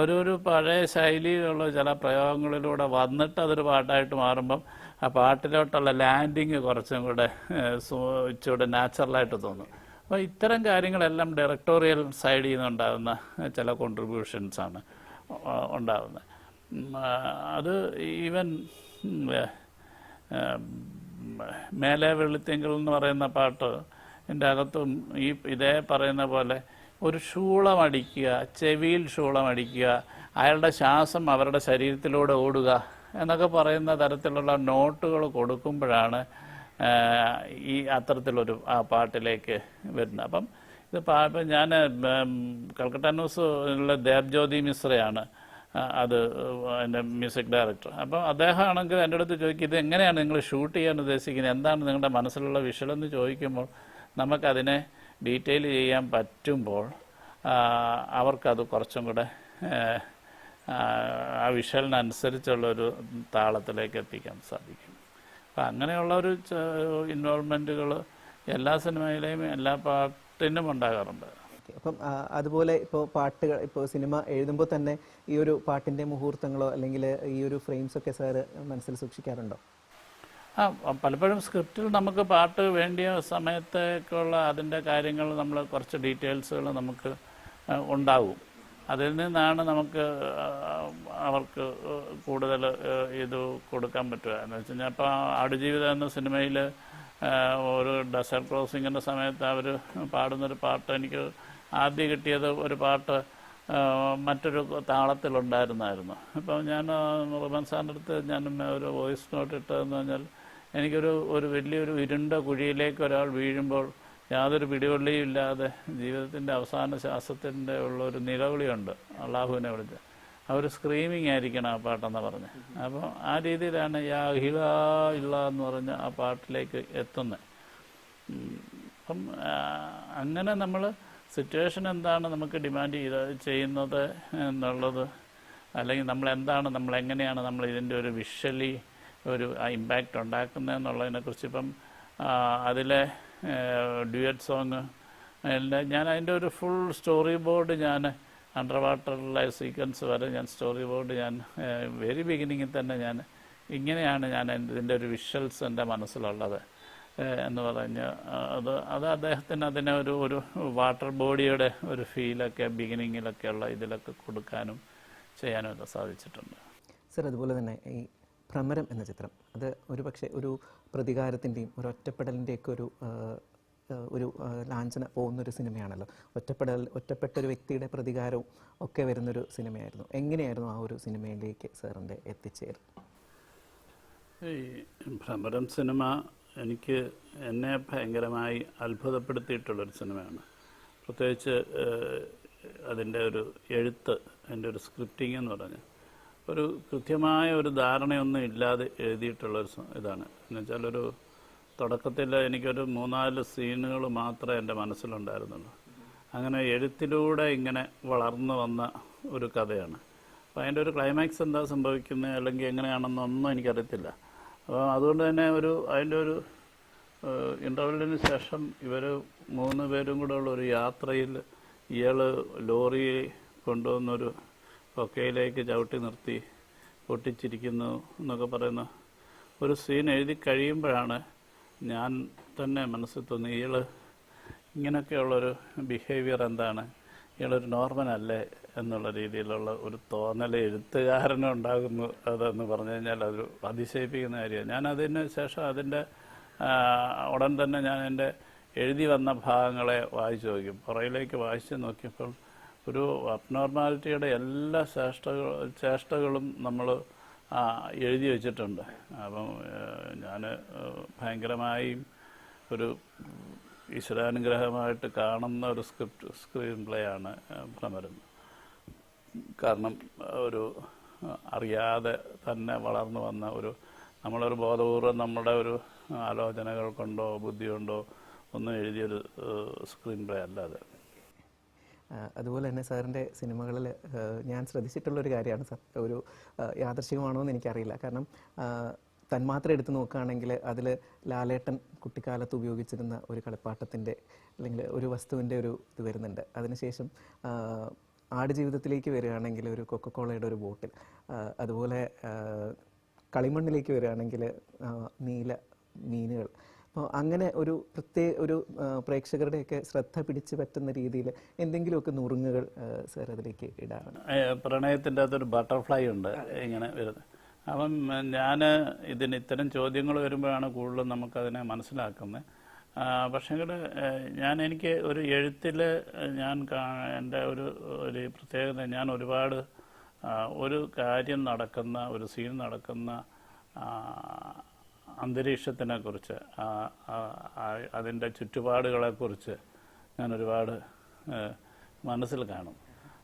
ഒരു പഴയ ശൈലിയിലുള്ള ചില പ്രയോഗങ്ങളിലൂടെ വന്നിട്ട് അതൊരു പാട്ടായിട്ട് മാറുമ്പം ആ പാട്ടിലോട്ടുള്ള ലാൻഡിങ് കുറച്ചും കൂടെ ഇച്ചിരി നാച്ചുറലായിട്ട് തോന്നും. അപ്പോൾ ഇത്തരം കാര്യങ്ങളെല്ലാം ഡയറക്ടോറിയൽ സൈഡിൽ നിന്നുണ്ടാകുന്ന ചില കോൺട്രിബ്യൂഷൻസാണ് ഉണ്ടാകുന്നത്. അത് ഈവൻ മേലെ വെളുത്തിങ്കൽ എന്ന് പറയുന്ന പാട്ട് എൻ്റെ അകത്തും ഇതേ പറയുന്ന പോലെ ഒരു ശൂളമടിക്കുക, ചെവിയിൽ ശൂളമടിക്കുക, അയാളുടെ ശ്വാസം അവരുടെ ശരീരത്തിലൂടെ ഓടുക എന്നൊക്കെ പറയുന്ന തരത്തിലുള്ള നോട്ടുകൾ കൊടുക്കുമ്പോഴാണ് ഈ അത്തരത്തിലൊരു ആ പാട്ടിലേക്ക് വരുന്നത്. അപ്പം ഇത് ഇപ്പം ഞാൻ കൽക്കട്ട ന്യൂസിലുള്ള ദേബ്ജ്യോതി മിശ്രയാണ് അത് എൻ്റെ മ്യൂസിക് ഡയറക്ടർ. അപ്പം അദ്ദേഹമാണെങ്കിൽ എൻ്റെ അടുത്ത് ചോദിക്കും, ഇത് എങ്ങനെയാണ് നിങ്ങൾ ഷൂട്ട് ചെയ്യാൻ ഉദ്ദേശിക്കുന്നത്, എന്താണ് നിങ്ങളുടെ മനസ്സിലുള്ള വിഷ്വൽ എന്ന് ചോദിക്കുമ്പോൾ നമുക്കതിനെ ഡീറ്റെയിൽ ചെയ്യാൻ പറ്റുമ്പോൾ അവർക്കത് കുറച്ചും കൂടെ ആ വിഷ്വലിനനുസരിച്ചുള്ളൊരു താളത്തിലേക്ക് എത്തിക്കാൻ സാധിക്കും. അപ്പം അങ്ങനെയുള്ള ഒരു ഇൻവോൾവ്മെൻറ്റുകൾ എല്ലാ സിനിമയിലെയും എല്ലാ പാട്ടിനും ഉണ്ടാകാറുണ്ട്. അപ്പം അതുപോലെ ഇപ്പോൾ പാട്ടുകൾ ഇപ്പോൾ സിനിമ എഴുതുമ്പോൾ തന്നെ ഈ ഒരു പാട്ടിൻ്റെ മുഹൂർത്തങ്ങളോ അല്ലെങ്കിൽ ഈ ഒരു ഫ്രെയിംസൊക്കെ സാറ് മനസ്സിൽ സൂക്ഷിക്കാറുണ്ടോ? പലപ്പോഴും സ്ക്രിപ്റ്റിൽ നമുക്ക് പാട്ട് വേണ്ടിയ സമയത്തേക്കുള്ള അതിൻ്റെ കാര്യങ്ങൾ നമ്മൾ കുറച്ച് ഡീറ്റെയിൽസുകൾ നമുക്ക് ഉണ്ടാവും. അതിൽ നിന്നാണ് നമുക്ക് അവർക്ക് കൂടുതൽ ഇത് കൊടുക്കാൻ പറ്റുക. എന്ന് വെച്ച് കഴിഞ്ഞാൽ ഇപ്പോൾ ആടുജീവിതം എന്ന സിനിമയിൽ ഒരു ഡെസേർട്ട് ക്രോസിങ്ങിൻ്റെ സമയത്ത് അവർ പാടുന്നൊരു പാട്ട് എനിക്ക് ആദ്യം കിട്ടിയത് ഒരു പാട്ട് മറ്റൊരു താളത്തിലുണ്ടായിരുന്നായിരുന്നു. അപ്പോൾ ഞാൻ റഹ്മാൻ സാറിൻ്റെ അടുത്ത് ഞാൻ ഒരു വോയിസ് നോട്ട് ഇട്ടതെന്ന് പറഞ്ഞാൽ എനിക്കൊരു വലിയൊരു ഇരുണ്ട കുഴിയിലേക്ക് ഒരാൾ വീഴുമ്പോൾ യാതൊരു പിടിവള്ളിയും ഇല്ലാതെ ജീവിതത്തിൻ്റെ അവസാന ശ്വാസത്തിൻ്റെ ഉള്ളൊരു നിലവിളിയുണ്ട് അള്ളാഹുവിനെ വിളിച്ച്, ആ ഒരു സ്ക്രീമിങ് ആയിരിക്കണം ആ പാട്ടെന്ന് പറഞ്ഞ്. അപ്പോൾ ആ രീതിയിലാണ് യാ ഹില ഇല്ല എന്ന് പറഞ്ഞ് ആ പാട്ടിലേക്ക് എത്തുന്നത്. അപ്പം അങ്ങനെ നമ്മൾ സിറ്റുവേഷൻ എന്താണ് നമുക്ക് ഡിമാൻഡ് ചെയ്യുന്നത് എന്നുള്ളത്, അല്ലെങ്കിൽ നമ്മളെങ്ങനെയാണ് നമ്മൾ ഇതിൻ്റെ ഒരു വിഷ്വലി ഒരു ഇമ്പാക്റ്റ് ഉണ്ടാക്കുന്നത് എന്നുള്ളതിനെക്കുറിച്ച് ഇപ്പം അതിലെ ഡ്യുവറ്റ് സോങ് ഞാൻ അതിൻ്റെ ഒരു ഫുൾ സ്റ്റോറി ബോർഡ് ഞാൻ അണ്ടർ വാട്ടറിലെ സീക്വൻസ് വരെ ഞാൻ സ്റ്റോറി ബോർഡ് ഞാൻ വെരി ബിഗിനിങ്ങിൽ തന്നെ ഇങ്ങനെയാണ് ഞാൻ ഇതിൻ്റെ ഒരു വിഷ്വൽസ് എൻ്റെ മനസ്സിലുള്ളത് എന്ന് പറഞ്ഞ് അത് അദ്ദേഹത്തിന് അതിനെ ഒരു വാട്ടർ ബോഡിയുടെ ഒരു ഫീലൊക്കെ ബിഗിനിങ്ങിലൊക്കെ ഉള്ള ഇതിലൊക്കെ കൊടുക്കാനും ചെയ്യാനും ഒക്കെ സാധിച്ചിട്ടുണ്ട്. സർ, അതുപോലെ തന്നെ ഈ ഭ്രമരം എന്ന ചിത്രം അത് ഒരു പക്ഷേ ഒരു പ്രതികാരത്തിൻ്റെയും ഒരു ഒറ്റപ്പെടലിൻ്റെയൊക്കെ ഒരു ലാഞ്ചന പോകുന്നൊരു സിനിമയാണല്ലോ. ഒറ്റപ്പെട്ടൊരു വ്യക്തിയുടെ പ്രതികാരവും ഒക്കെ വരുന്നൊരു സിനിമയായിരുന്നു. എങ്ങനെയായിരുന്നു ആ ഒരു സിനിമയിലേക്ക് സാറിൻ്റെ എത്തിച്ചേരും? ഈ ഭ്രമരം സിനിമ എന്നെ ഭയങ്കരമായി അത്ഭുതപ്പെടുത്തിയിട്ടുള്ളൊരു സിനിമയാണ്. പ്രത്യേകിച്ച് അതിൻ്റെ ഒരു എഴുത്ത്, അതിൻ്റെ ഒരു സ്ക്രിപ്റ്റിംഗ് എന്ന് പറഞ്ഞാൽ ഒരു കൃത്യമായ ഒരു ധാരണയൊന്നും ഇല്ലാതെ എഴുതിയിട്ടുള്ളൊരു ഇതാണ്. എന്നുവെച്ചാൽ ഒരു തുടക്കത്തിൽ എനിക്കൊരു 3-4 സീനുകൾ മാത്രമേ എൻ്റെ മനസ്സിലുണ്ടായിരുന്നുള്ളൂ. അങ്ങനെ എഴുത്തിലൂടെ ഇങ്ങനെ വളർന്നു വന്ന ഒരു കഥയാണ്. അപ്പോൾ അതിൻ്റെ ഒരു ക്ലൈമാക്സ് എന്താ സംഭവിക്കുന്നത് അല്ലെങ്കിൽ എങ്ങനെയാണെന്നൊന്നും എനിക്കറിയത്തില്ല. അപ്പോൾ അതുകൊണ്ട് തന്നെ അതിൻ്റെ ഒരു ഇൻ്റർവെല്ലിന് ശേഷം ഇവർ 3 പേരും കൂടെ ഉള്ള ഒരു യാത്രയിൽ ഇയാൾ ലോറി കൊണ്ടുവന്നൊരു കൊക്കയിലേക്ക് ചവിട്ടി നിർത്തി പൊട്ടിച്ചിരിക്കുന്നു എന്നൊക്കെ പറയുന്ന ഒരു സീൻ എഴുതി കഴിയുമ്പോഴാണ് ഞാൻ തന്നെ മനസ്സിൽ തോന്നി ഇങ്ങനെയൊക്കെയുള്ളൊരു ബിഹേവിയർ എന്താണ്, ഇയാളൊരു നോർമൽ അല്ലേ എന്നുള്ള രീതിയിലുള്ള ഒരു തോന്നൽ എഴുത്തുകാരനുണ്ടാകുന്നു. അതെന്ന് പറഞ്ഞു കഴിഞ്ഞാൽ അതൊരു അതിശയിപ്പിക്കുന്ന കാര്യമാണ്. ഞാൻ അതിന് ശേഷം അതിൻ്റെ ഉടൻ തന്നെ ഞാൻ എൻ്റെ എഴുതി വന്ന ഭാഗങ്ങളെ വായിച്ചു നോക്കി. പുറയിലേക്ക് വായിച്ച് നോക്കിയപ്പോൾ ഒരു അബ്നോർമാലിറ്റിയുടെ എല്ലാ ചേഷ്ടകളും നമ്മൾ എഴുതി വച്ചിട്ടുണ്ട്. അപ്പം ഞാൻ ഭയങ്കരമായും ഒരു ഈശ്വരാനുഗ്രഹമായിട്ട് കാണുന്ന ഒരു സ്ക്രീൻ പ്ലേ ആണ് ഭ്രമരം. കാരണം ഒരു അറിയാതെ തന്നെ വളർന്നു വന്ന നമ്മളൊരു ബോധപൂർവം നമ്മുടെ ഒരു ആലോചനകൾ കൊണ്ടോ ബുദ്ധി കൊണ്ടോ ഒന്നും എഴുതിയൊരു സ്ക്രീൻ പ്ലേ അല്ല അത്. അതുപോലെ തന്നെ സാറിൻ്റെ സിനിമകളിൽ ഞാൻ ശ്രദ്ധിച്ചിട്ടുള്ളൊരു കാര്യമാണ് സാർ, ഒരു യാദൃശ്ചികമാണോ എന്ന് എനിക്കറിയില്ല. കാരണം തന്മാത്രം എടുത്ത് നോക്കുകയാണെങ്കിൽ അതിൽ ലാലേട്ടൻ കുട്ടിക്കാലത്ത് ഉപയോഗിച്ചിരുന്ന ഒരു കളിപ്പാട്ടത്തിൻ്റെ അല്ലെങ്കിൽ ഒരു വസ്തുവിൻ്റെ ഒരു ഇത് വരുന്നുണ്ട്. അതിനുശേഷം ആടുജീവിതത്തിലേക്ക് വരികയാണെങ്കിൽ ഒരു കൊക്കക്കോളയുടെ ഒരു ബോട്ടിൽ, അതുപോലെ കളിമണ്ണിലേക്ക് വരികയാണെങ്കിൽ നീല മീനുകൾ. അപ്പോൾ അങ്ങനെ ഒരു പ്രേക്ഷകരുടെയൊക്കെ ശ്രദ്ധ പിടിച്ചു പറ്റുന്ന രീതിയിൽ എന്തെങ്കിലുമൊക്കെ നുറുങ്ങുകൾ സാർ അതിലേക്ക് ഇടാറുണ്ട്. പ്രണയത്തിൻ്റെ അകത്തൊരു ബട്ടർഫ്ലൈ ഉണ്ട് ഇങ്ങനെ വരുന്നത്. അപ്പം ഞാൻ ഇത്തരം ചോദ്യങ്ങൾ വരുമ്പോഴാണ് കൂടുതലും നമുക്കതിനെ മനസ്സിലാക്കുന്നത്. പക്ഷേ എനിക്ക് ഒരു എഴുത്തിൽ എൻ്റെ ഒരു പ്രത്യേകത, ഞാൻ ഒരുപാട് ഒരു കാര്യം നടക്കുന്ന ഒരു സീൻ നടക്കുന്ന അന്തരീക്ഷത്തിനെക്കുറിച്ച് അതിൻ്റെ ചുറ്റുപാടുകളെക്കുറിച്ച് ഞാൻ ഒരുപാട് മനസ്സിൽ കാണും.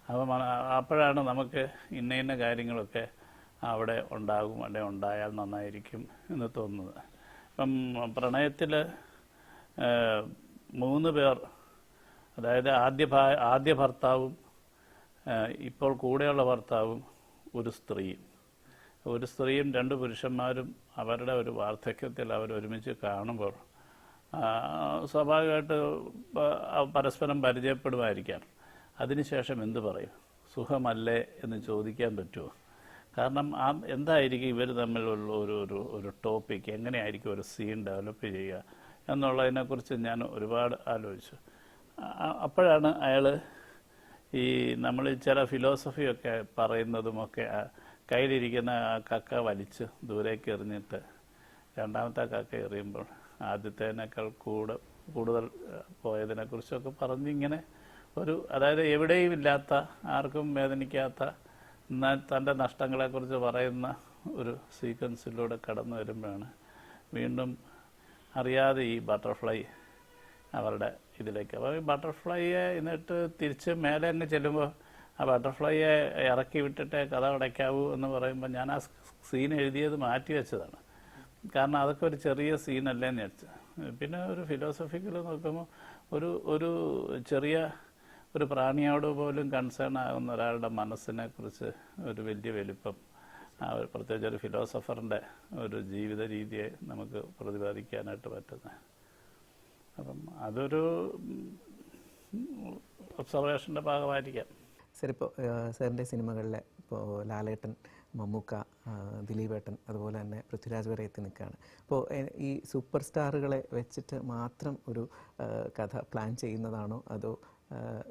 അപ്പം അപ്പോഴാണ് നമുക്ക് ഇന്ന കാര്യങ്ങളൊക്കെ അവിടെ ഉണ്ടാകും, അവിടെ ഉണ്ടായാൽ നന്നായിരിക്കും എന്ന് തോന്നുന്നത്. ഇപ്പം പ്രണയത്തിൽ 3 പേർ, അതായത് ആദ്യ ഭർത്താവും ഇപ്പോൾ കൂടെയുള്ള ഭർത്താവും ഒരു സ്ത്രീയും 2 പുരുഷന്മാരും അവരുടെ ഒരു വാർദ്ധക്യത്തിൽ അവരൊരുമിച്ച് കാണുമ്പോൾ സ്വാഭാവികമായിട്ട് പരസ്പരം പരിചയപ്പെടുമായിരിക്കാം. അതിനുശേഷം എന്ത് പറയും? സുഖമല്ലേ എന്ന് ചോദിക്കാൻ പറ്റുമോ? കാരണം എന്തായിരിക്കും ഇവർ തമ്മിലുള്ള ഒരു ടോപ്പിക്, എങ്ങനെയായിരിക്കും ഒരു സീൻ ഡെവലപ്പ് ചെയ്യുക എന്നുള്ളതിനെക്കുറിച്ച് ഞാൻ ഒരുപാട് ആലോചിച്ചു. അപ്പോഴാണ് അയാൾ നമ്മൾ ചില ഫിലോസഫിയൊക്കെ പറയുന്നതുമൊക്കെ കയ്യിലിരിക്കുന്ന ആ കക്ക വലിച്ച് ദൂരേക്ക് എറിഞ്ഞിട്ട് രണ്ടാമത്തെ കക്ക എറിയുമ്പോൾ ആദ്യത്തേനേക്കാൾ കൂടുതൽ പോയതിനെക്കുറിച്ചൊക്കെ പറഞ്ഞിങ്ങനെ അതായത് എവിടെയും ഇല്ലാത്ത, ആർക്കും വേദനിക്കാത്ത, എന്നാൽ തൻ്റെ നഷ്ടങ്ങളെക്കുറിച്ച് പറയുന്ന ഒരു സീക്വൻസിലൂടെ കടന്നു വരുമ്പോഴാണ് വീണ്ടും അറിയാതെ ഈ ബട്ടർഫ്ലൈ അവരുടെ ഇതിലേക്ക്. അപ്പോൾ ഈ ബട്ടർഫ്ലൈയെ എന്നിട്ട് തിരിച്ച് മേലെ അങ്ങ് ചെല്ലുമ്പോൾ ആ ബട്ടർഫ്ലൈയെ ഇറക്കി വിട്ടിട്ട് കഥ അടയ്ക്കാവൂ എന്ന് പറയുമ്പോൾ ഞാൻ ആ സീൻ എഴുതിയത് മാറ്റി വെച്ചതാണ്. കാരണം അതൊക്കെ ഒരു ചെറിയ സീനല്ലേന്ന് വെച്ചാൽ. പിന്നെ ഒരു ഫിലോസഫിക്കൽ നോക്കുമ്പോൾ ഒരു ചെറിയ ഒരു പ്രാണിയോട് പോലും കൺസേൺ ആകുന്ന ഒരാളുടെ മനസ്സിനെ കുറിച്ച് ഒരു വലിയ വലിപ്പം, പ്രത്യേകിച്ച് ഒരു ഫിലോസഫറിൻ്റെ ഒരു ജീവിത രീതിയെ നമുക്ക് പ്രതിപാദിക്കാനായിട്ട് പറ്റുന്നത്. അപ്പം അതൊരു ഒബ്സർവേഷൻ്റെ ഭാഗമായിരിക്കാം. സാർ, ഇപ്പോൾ സാറിൻ്റെ സിനിമകളിലെ ഇപ്പോൾ ലാലേട്ടൻ, മമ്മൂക്ക, ദിലീപേട്ടൻ, അതുപോലെ തന്നെ പൃഥ്വിരാജ് വരെ എത്തി നിൽക്കുകയാണ്. അപ്പോൾ ഈ സൂപ്പർ സ്റ്റാറുകളെ വെച്ചിട്ട് മാത്രം ഒരു കഥ പ്ലാൻ ചെയ്യുന്നതാണോ, അതോ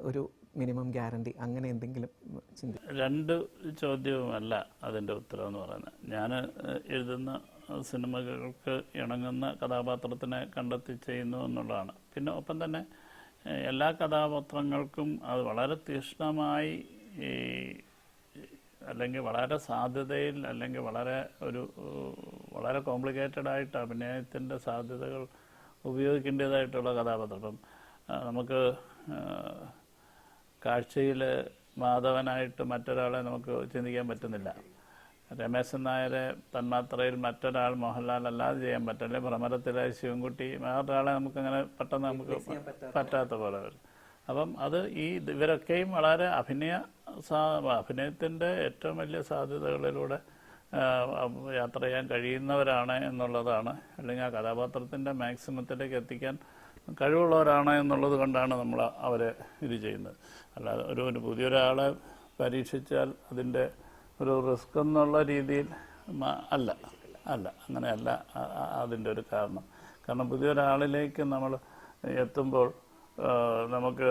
ഒരു മിനിമം ഗ്യാരണ്ടി അങ്ങനെ എന്തെങ്കിലും ചിന്തിക്കും? 2 ചോദ്യവുമല്ല അതിൻ്റെ ഉത്തരം എന്ന് പറയുന്നത്. ഞാൻ എഴുതുന്ന സിനിമകൾക്ക് ഇണങ്ങുന്ന കഥാപാത്രത്തിനെ കണ്ടെത്തി ചെയ്യുന്നു എന്നുള്ളതാണ്. പിന്നെ ഒപ്പം തന്നെ എല്ലാ കഥാപാത്രങ്ങൾക്കും അത് വളരെ തീക്ഷ്ണമായി അല്ലെങ്കിൽ വളരെ സാധ്യതയിൽ അല്ലെങ്കിൽ വളരെ കോംപ്ലിക്കേറ്റഡ് ആയിട്ട് അഭിനയത്തിൻ്റെ സാധ്യതകൾ ഉപയോഗിക്കേണ്ടതായിട്ടുള്ള കഥാപാത്രം. ഇപ്പം നമുക്ക് കാഴ്ചയിൽ മാധവനായിട്ട് മറ്റൊരാളെ നമുക്ക് ചിന്തിക്കാൻ പറ്റുന്നില്ല. രമേശൻ നായരെ തന്മാത്രയിൽ മറ്റൊരാൾ മോഹൻലാൽ അല്ലാതെ ചെയ്യാൻ പറ്റില്ല. ഭ്രമരത്തിലെ ശിവൻകുട്ടി വേറൊരാളെ നമുക്കങ്ങനെ പെട്ടെന്ന് നമുക്ക് പറ്റാത്ത പോലെ വരും. അപ്പം ഇവരൊക്കെയും വളരെ അഭിനയത്തിൻ്റെ ഏറ്റവും വലിയ സാധ്യതകളിലൂടെ യാത്ര ചെയ്യാൻ കഴിയുന്നവരാണ് എന്നുള്ളതാണ്. അല്ലെങ്കിൽ ആ കഥാപാത്രത്തിൻ്റെ മാക്സിമത്തിലേക്ക് എത്തിക്കാൻ കഴിവുള്ളവരാണ് എന്നുള്ളത് കൊണ്ടാണ് നമ്മൾ അവരെ ഇത് ചെയ്യുന്നത്. അല്ലാതെ ഒരു പുതിയൊരാളെ പരീക്ഷിച്ചാൽ അതിൻ്റെ ഒരു റിസ്ക് എന്നുള്ള രീതിയിൽ അല്ല അല്ല അങ്ങനെയല്ല അതിൻ്റെ ഒരു കാരണം പുതിയൊരാളിലേക്ക് നമ്മൾ എത്തുമ്പോൾ നമുക്ക്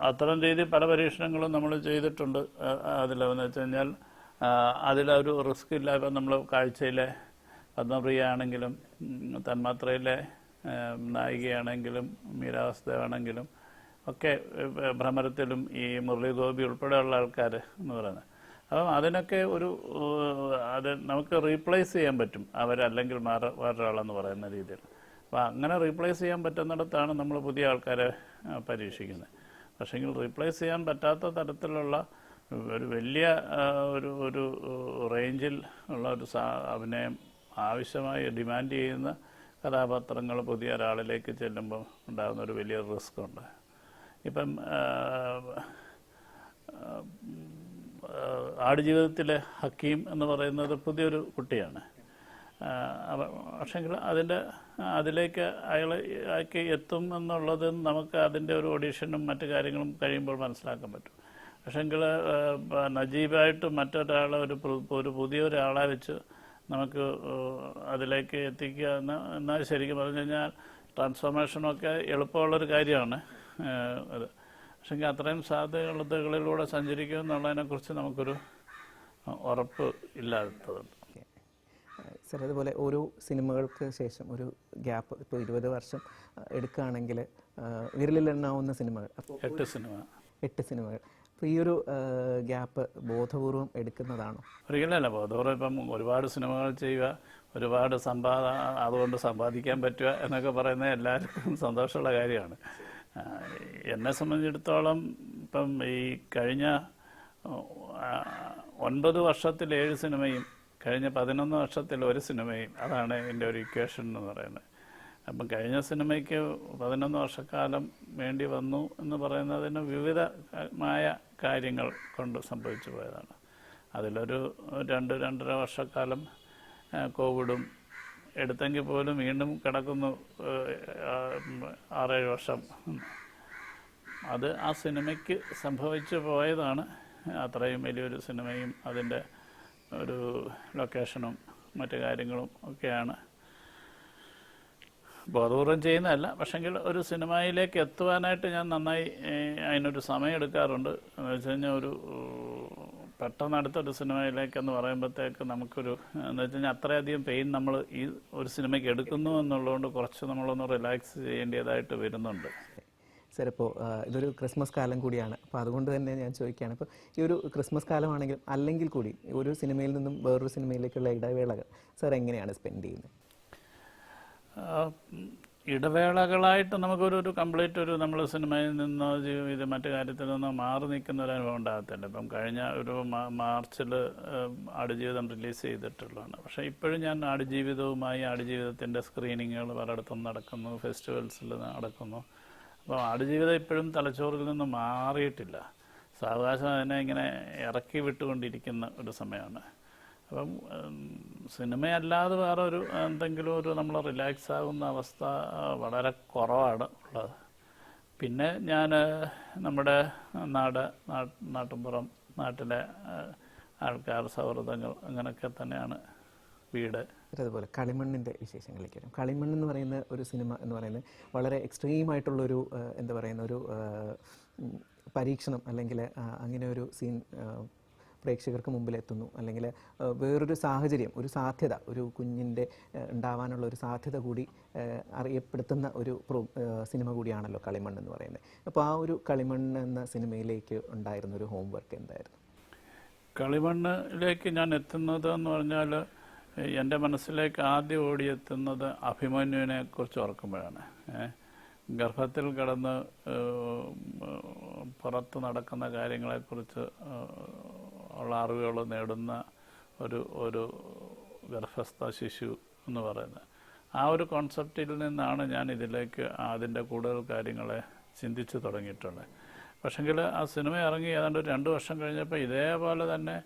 അത്തരം രീതിയിൽ പല പരീക്ഷണങ്ങളും നമ്മൾ ചെയ്തിട്ടുണ്ട്. അതിലെന്ന് വെച്ച് കഴിഞ്ഞാൽ അതിലൊരു റിസ്ക് ഇല്ല. ഇപ്പം നമ്മൾ കാഴ്ചയിലെ പത്മപ്രിയ ആണെങ്കിലും തന്മാത്രയിലെ നായികയാണെങ്കിലും മീരാവസ്ഥയാണെങ്കിലും ഒക്കെ ഭ്രമരത്തിലും ഈ മുരളി ഗോപി ഉൾപ്പെടെയുള്ള ആൾക്കാർ എന്ന് പറയുന്നത്. അപ്പം അതിനൊക്കെ അത് നമുക്ക് റീപ്ലേസ് ചെയ്യാൻ പറ്റും അവരല്ലെങ്കിൽ വേറൊരാളെന്ന് പറയുന്ന രീതിയിൽ. അപ്പോൾ അങ്ങനെ റീപ്ലേസ് ചെയ്യാൻ പറ്റുന്നിടത്താണ് നമ്മൾ പുതിയ ആൾക്കാരെ പരീക്ഷിക്കുന്നത്. പക്ഷേങ്കിൽ റീപ്ലേസ് ചെയ്യാൻ പറ്റാത്ത തരത്തിലുള്ള ഒരു വലിയ ഒരു റേഞ്ചിൽ ഉള്ള ഒരു അഭിനയം ആവശ്യമായി ഡിമാൻഡ് ചെയ്യുന്ന കഥാപാത്രങ്ങൾ പുതിയ ഒരാളിലേക്ക് ചെല്ലുമ്പോൾ ഉണ്ടാകുന്ന ഒരു വലിയ റിസ്ക് ഉണ്ട്. ഇപ്പം ആടുജീവിതത്തിലെ ഹക്കീം എന്ന് പറയുന്നത് പുതിയൊരു കുട്ടിയാണ്. പക്ഷെങ്കിൽ അതിലേക്ക് അയാൾക്ക് എത്തും എന്നുള്ളത് നമുക്ക് അതിൻ്റെ ഒരു ഓഡീഷനും മറ്റു കാര്യങ്ങളും കഴിയുമ്പോൾ മനസ്സിലാക്കാൻ പറ്റും. പക്ഷെങ്കിൽ നജീബായിട്ട് മറ്റൊരാളെ ഒരു പുതിയൊരാളെ വെച്ച് നമുക്ക് അതിലേക്ക് എത്തിക്കുക എന്നാൽ ശരിക്കും പറഞ്ഞു കഴിഞ്ഞാൽ ട്രാൻസ്ഫോർമേഷനൊക്കെ എളുപ്പമുള്ളൊരു കാര്യമാണ് അത്. പക്ഷെങ്കിൽ അത്രയും സാധ്യതകളിലൂടെ സഞ്ചരിക്കും എന്നുള്ളതിനെക്കുറിച്ച് നമുക്കൊരു ഉറപ്പ് ഇല്ലാത്തതുണ്ട്. സാർ, അതുപോലെ ഓരോ സിനിമകൾക്ക് ശേഷം ഒരു ഗ്യാപ്പ്, ഇപ്പോൾ 20 വർഷം എടുക്കുകയാണെങ്കിൽ വിരലിലെണ്ണാവുന്ന സിനിമകൾ, അപ്പോൾ 8 സിനിമകൾ. അപ്പോൾ ഈ ഒരു ഗ്യാപ്പ് ബോധപൂർവം എടുക്കുന്നതാണോ? ഒരിക്കലല്ല. ബോധപൂർവം ഇപ്പം ഒരുപാട് സിനിമകൾ ചെയ്യുക, ഒരുപാട് അതുകൊണ്ട് സമ്പാദിക്കാൻ പറ്റുക എന്നൊക്കെ പറയുന്നത് എല്ലാവർക്കും സന്തോഷമുള്ള കാര്യമാണ്. എന്നെ സംബന്ധിച്ചിടത്തോളം ഇപ്പം ഈ കഴിഞ്ഞ 9 വർഷത്തിൽ 7 സിനിമയും കഴിഞ്ഞ 11 വർഷത്തിൽ 1 സിനിമയും, അതാണ് എൻ്റെ ഒരു ഇക്വേഷൻ എന്ന് പറയുന്നത്. അപ്പം കഴിഞ്ഞ സിനിമയ്ക്ക് 11 വർഷക്കാലം വേണ്ടി വന്നു എന്ന് പറയുന്നതിന് വിവിധമായ കാര്യങ്ങൾ കൊണ്ട് സംഭവിച്ചു പോയതാണ്. അതിലൊരു 2-2.5 വർഷക്കാലം കോവിഡും എടുത്തെങ്കിൽ പോലും വീണ്ടും കിടക്കുന്നു 6-7 വർഷം. അത് ആ സിനിമയ്ക്ക് സംഭവിച്ചു പോയതാണ്. അത്രയും വലിയൊരു സിനിമയും അതിൻ്റെ ഒരു ലൊക്കേഷനും മറ്റു കാര്യങ്ങളും ഒക്കെയാണ്. ബോധപൂർവം ചെയ്യുന്നതല്ല, പക്ഷെങ്കിൽ ഒരു സിനിമയിലേക്ക് എത്തുവാനായിട്ട് ഞാൻ നന്നായി അതിനൊരു സമയം എടുക്കാറുണ്ട്. എന്ന് വെച്ച് കഴിഞ്ഞാൽ പെട്ടെന്ന് അടുത്തൊരു സിനിമയിലേക്കെന്ന് പറയുമ്പോഴത്തേക്ക് നമുക്കൊരു എന്ന് വെച്ച് കഴിഞ്ഞാൽ അത്രയധികം പെയിൻ നമ്മൾ ഈ ഒരു സിനിമയ്ക്ക് എടുക്കുന്നു എന്നുള്ളതുകൊണ്ട് കുറച്ച് നമ്മളൊന്ന് റിലാക്സ് ചെയ്യേണ്ടതായിട്ട് വരുന്നുണ്ട്. സാർ, ഇപ്പോൾ ഇതൊരു ക്രിസ്മസ് കാലം കൂടിയാണ്. അപ്പോൾ അതുകൊണ്ട് തന്നെ ഞാൻ ചോദിക്കുകയാണ്, ഇപ്പോൾ ഈ ഒരു ക്രിസ്മസ് കാലമാണെങ്കിലും അല്ലെങ്കിൽ കൂടി ഒരു സിനിമയിൽ നിന്നും വേറൊരു സിനിമയിലേക്കുള്ള ഇടവേളകൾ സാർ എങ്ങനെയാണ് സ്പെൻഡ് ചെയ്യുന്നത്? ഇടവേളകളായിട്ട് നമുക്കൊരു കംപ്ലീറ്റ് നമ്മൾ സിനിമയിൽ നിന്നോ മറ്റു കാര്യത്തിൽ നിന്നോ മാറി നിൽക്കുന്ന ഒരു അനുഭവം ഉണ്ടാകത്തില്ല. ഇപ്പം കഴിഞ്ഞ ഒരു മാർച്ചിൽ ആടുജീവിതം റിലീസ് ചെയ്തിട്ടുള്ളതാണ്. പക്ഷേ ഇപ്പോഴും ഞാൻ ആടുജീവിതത്തിൻ്റെ സ്ക്രീനിങ്ങുകൾ പലയിടത്തും നടക്കുന്നു, ഫെസ്റ്റിവൽസിൽ നടക്കുന്നു. അപ്പോൾ ആടുജീവിതം ഇപ്പോഴും തലച്ചോറിൽ നിന്ന് മാറിയിട്ടില്ല. സാവകാശം അതിനെ ഇങ്ങനെ ഇറക്കി വിട്ടുകൊണ്ടിരിക്കുന്ന ഒരു സമയമാണ്. അപ്പം സിനിമയല്ലാതെ വേറെ എന്തെങ്കിലും നമ്മൾ റിലാക്സ് ആകുന്ന അവസ്ഥ വളരെ കുറവാണ് ഉള്ളത്. പിന്നെ ഞാൻ നമ്മുടെ നാട്ടിൻപുറം നാട്ടിലെ ആൾക്കാർ, സൗഹൃദങ്ങൾ, അങ്ങനെയൊക്കെ തന്നെയാണ് വീട്. അതുപോലെ കളിമണ്ണിൻ്റെ വിശേഷങ്ങളിലേക്ക് വരും. കളിമണ്ണ് എന്ന് പറയുന്ന ഒരു സിനിമ എന്ന് പറയുന്നത് വളരെ എക്സ്ട്രീമായിട്ടുള്ളൊരു എന്താ പറയുന്ന ഒരു പരീക്ഷണം, അല്ലെങ്കിൽ അങ്ങനെ ഒരു സീൻ പ്രേക്ഷകർക്ക് മുമ്പിൽ എത്തുന്നു, അല്ലെങ്കിൽ വേറൊരു സാഹചര്യം, ഒരു സാധ്യത, ഒരു കുഞ്ഞിൻ്റെ ഉണ്ടാവാനുള്ള ഒരു സാധ്യത കൂടി അറിയപ്പെടുത്തുന്ന ഒരു സിനിമ കൂടിയാണല്ലോ കളിമണ്ണ് എന്ന് പറയുന്നത്. അപ്പോൾ ആ ഒരു കളിമണ്ണ് എന്ന സിനിമയിലേക്ക് ഉണ്ടായിരുന്നൊരു ഹോംവർക്ക് എന്തായിരുന്നു? കളിമണ്ണിലേക്ക് ഞാൻ എത്തുന്നത് എന്ന് പറഞ്ഞാൽ എൻ്റെ മനസ്സിലേക്ക് ആദ്യം ഓടിയെത്തുന്നത് അഭിമന്യുവിനെ കുറിച്ച് ഓർക്കുമ്പോഴാണ്. ഗർഭത്തിൽ കിടന്ന് പുറത്ത് നടക്കുന്ന കാര്യങ്ങളെക്കുറിച്ച് ഉള്ള അറിവുകൾ നേടുന്ന ഒരു ഗർഭസ്ഥ ശിശു എന്ന് പറയുന്നത്. ആ ഒരു കോൺസെപ്റ്റിൽ നിന്നാണ് ഞാൻ ഇതിലേക്ക് അതിൻ്റെ കൂടുതൽ കാര്യങ്ങളെ ചിന്തിച്ച് തുടങ്ങിയിട്ടുള്ളത്. പക്ഷെങ്കിൽ ആ സിനിമ ഇറങ്ങി ഏതാണ്ട് 2 വർഷം കഴിഞ്ഞപ്പോൾ ഇതേപോലെ തന്നെ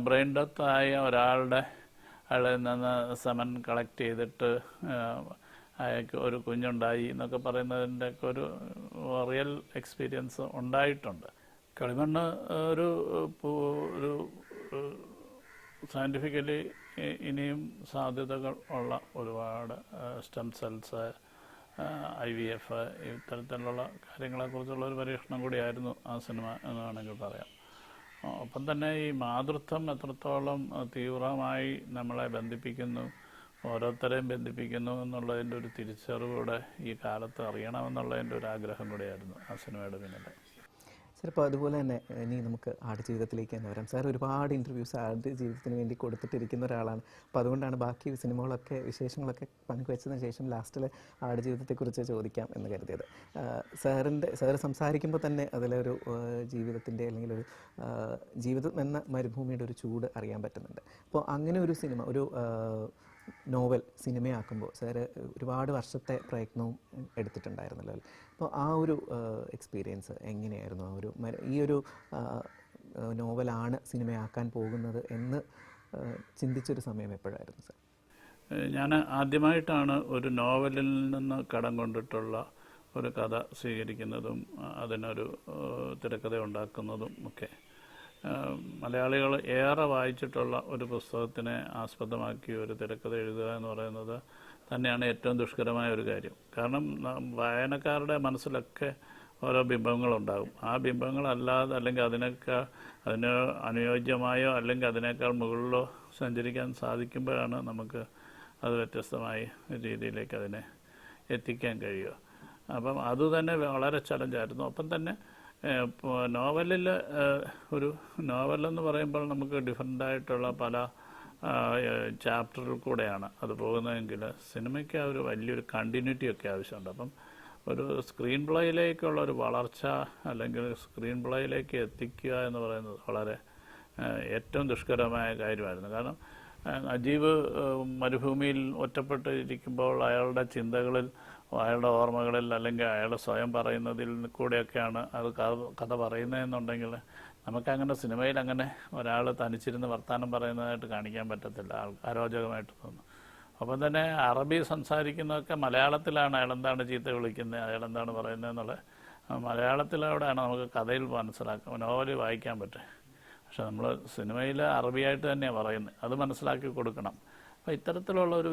ബ്രെയിൻ ഡെത്ത് ആയ അയാളിൽ നിന്ന് സെമൻ കളക്ട് ചെയ്തിട്ട് അയാൾക്ക് ഒരു കുഞ്ഞുണ്ടായി എന്നൊക്കെ പറയുന്നതിൻ്റെയൊക്കെ ഒരു റിയൽ എക്സ്പീരിയൻസ് ഉണ്ടായിട്ടുണ്ട്. കളിമണ്ണ് ഒരു ഒരു സയൻറ്റിഫിക്കലി ഇനിയും സാധ്യതകൾ ഉള്ള ഒരുപാട് സ്റ്റെം സെൽസ്, IVF ഇത്തരത്തിലുള്ള കാര്യങ്ങളെക്കുറിച്ചുള്ള ഒരു പരീക്ഷണം കൂടിയായിരുന്നു ആ സിനിമ എന്ന് വേണമെങ്കിൽ പറയാം. ഒപ്പം തന്നെ ഈ മാതൃത്വം എത്രത്തോളം തീവ്രമായി നമ്മളെ ബന്ധിപ്പിക്കുന്നു, ഓരോരുത്തരെയും ബന്ധിപ്പിക്കുന്നു എന്നുള്ളതിൻ്റെ ഒരു തിരിച്ചറിവൂടെ ഈ കാലത്ത് അറിയണമെന്നുള്ളതിൻ്റെ ഒരു ആഗ്രഹം കൂടിയായിരുന്നു ആ സിനിമയുടെ പിന്നിൽ. ചിലപ്പോൾ അതുപോലെ തന്നെ ഇനി നമുക്ക് ആടുജീവിതത്തിലേക്ക് തന്നെ വരാം. സാർ ഒരുപാട് ഇൻ്റർവ്യൂസ് ആടുജീവിതത്തിന് വേണ്ടി കൊടുത്തിട്ടിരിക്കുന്ന ഒരാളാണ്. അപ്പോൾ അതുകൊണ്ടാണ് ബാക്കി സിനിമകളൊക്കെ വിശേഷങ്ങളൊക്കെ പങ്കുവച്ചതിന് ശേഷം ലാസ്റ്റിൽ ആടുജീവിതത്തെക്കുറിച്ച് ചോദിക്കാം എന്ന് കരുതിയത്. സാറ് സംസാരിക്കുമ്പോൾ തന്നെ അതിലൊരു ജീവിതത്തിൻ്റെ അല്ലെങ്കിൽ ഒരു ജീവിതം എന്ന മരുഭൂമിയുടെ ഒരു ചൂട് അറിയാൻ പറ്റുന്നുണ്ട്. അപ്പോൾ അങ്ങനെ ഒരു സിനിമ, ഒരു നോവൽ സിനിമയാക്കുമ്പോൾ സാറ് ഒരുപാട് വർഷത്തെ പ്രയത്നവും എടുത്തിട്ടുണ്ടായിരുന്നല്ലോ. അപ്പോൾ ആ ഒരു എക്സ്പീരിയൻസ് എങ്ങനെയായിരുന്നു? ആ ഒരു ഈ ഒരു നോവലാണ് സിനിമയാക്കാൻ പോകുന്നത് എന്ന് ചിന്തിച്ചൊരു സമയം എപ്പോഴായിരുന്നു സാർ? ഞാൻ ആദ്യമായിട്ടാണ് ഒരു നോവലിൽ നിന്ന് കടം കൊണ്ടിട്ടുള്ള ഒരു കഥ സ്വീകരിക്കുന്നതും അതിനൊരു തിരക്കഥ ഉണ്ടാക്കുന്നതും ഒക്കെ. മലയാളികൾ ഏറെ വായിച്ചിട്ടുള്ള ഒരു പുസ്തകത്തിനെ ആസ്പദമാക്കി ഒരു തിരക്കഥ എഴുതുക എന്ന് പറയുന്നത് തന്നെയാണ് ഏറ്റവും ദുഷ്കരമായ ഒരു കാര്യം. കാരണം വായനക്കാരുടെ മനസ്സിലൊക്കെ ഓരോ ബിംബങ്ങളുണ്ടാകും. ആ ബിംബങ്ങളല്ലാതെ അല്ലെങ്കിൽ അതിന് അനുയോജ്യമായോ അല്ലെങ്കിൽ അതിനേക്കാൾ മുകളിലോ സഞ്ചരിക്കാൻ സാധിക്കുമ്പോഴാണ് നമുക്ക് അത് വ്യത്യസ്തമായ രീതിയിലേക്ക് അതിനെ എത്തിക്കാൻ കഴിയുക. അപ്പം അതുതന്നെ വളരെ ചലഞ്ചായിരുന്നു. ഒപ്പം തന്നെ നോവലിൽ ഒരു നോവലെന്ന് പറയുമ്പോൾ നമുക്ക് ഡിഫറൻ്റായിട്ടുള്ള പല ചാപ്റ്ററിൽ കൂടെയാണ് അത് പോകുന്നതെങ്കിൽ സിനിമയ്ക്ക് ഒരു വലിയൊരു കണ്ടിന്യൂറ്റി ഒക്കെ ആവശ്യമുണ്ട്. അപ്പം ഒരു സ്ക്രീൻ പ്ലേയിലേക്കുള്ള ഒരു വളർച്ച അല്ലെങ്കിൽ സ്ക്രീൻ പ്ലേയിലേക്ക് എത്തിക്കുക എന്ന് പറയുന്നത് വളരെ ഏറ്റവും ദുഷ്കരമായ കാര്യമായിരുന്നു. കാരണം അജീവ് മരുഭൂമിയിൽ ഒറ്റപ്പെട്ടിരിക്കുമ്പോൾ അയാളുടെ ചിന്തകളിൽ, അയാളുടെ ഓർമ്മകളിൽ അല്ലെങ്കിൽ അയാൾ സ്വയം പറയുന്നതിൽ കൂടെയൊക്കെയാണ് അത് കഥ പറയുന്നതെന്നുണ്ടെങ്കിൽ നമുക്കങ്ങനെ സിനിമയിൽ അങ്ങനെ ഒരാൾ തനിച്ചിരുന്ന് വർത്തമാനം പറയുന്നതായിട്ട് കാണിക്കാൻ പറ്റത്തില്ല, അരോചകമായിട്ട് തോന്നും. അപ്പം തന്നെ അറബി സംസാരിക്കുന്നതൊക്കെ മലയാളത്തിലാണ്. അയാളെന്താണ് ചീത്ത വിളിക്കുന്നത്, അയാളെന്താണ് പറയുന്നത് എന്നുള്ള മലയാളത്തിലൂടെയാണ് നമുക്ക് കഥയിൽ മനസ്സിലാക്കാം, നോവൽ വായിക്കാൻ പറ്റും. പക്ഷെ നമ്മൾ സിനിമയിൽ അറബിയായിട്ട് തന്നെയാണ് പറയുന്നത്, അത് മനസ്സിലാക്കി കൊടുക്കണം. അപ്പോൾ ഇത്തരത്തിലുള്ള ഒരു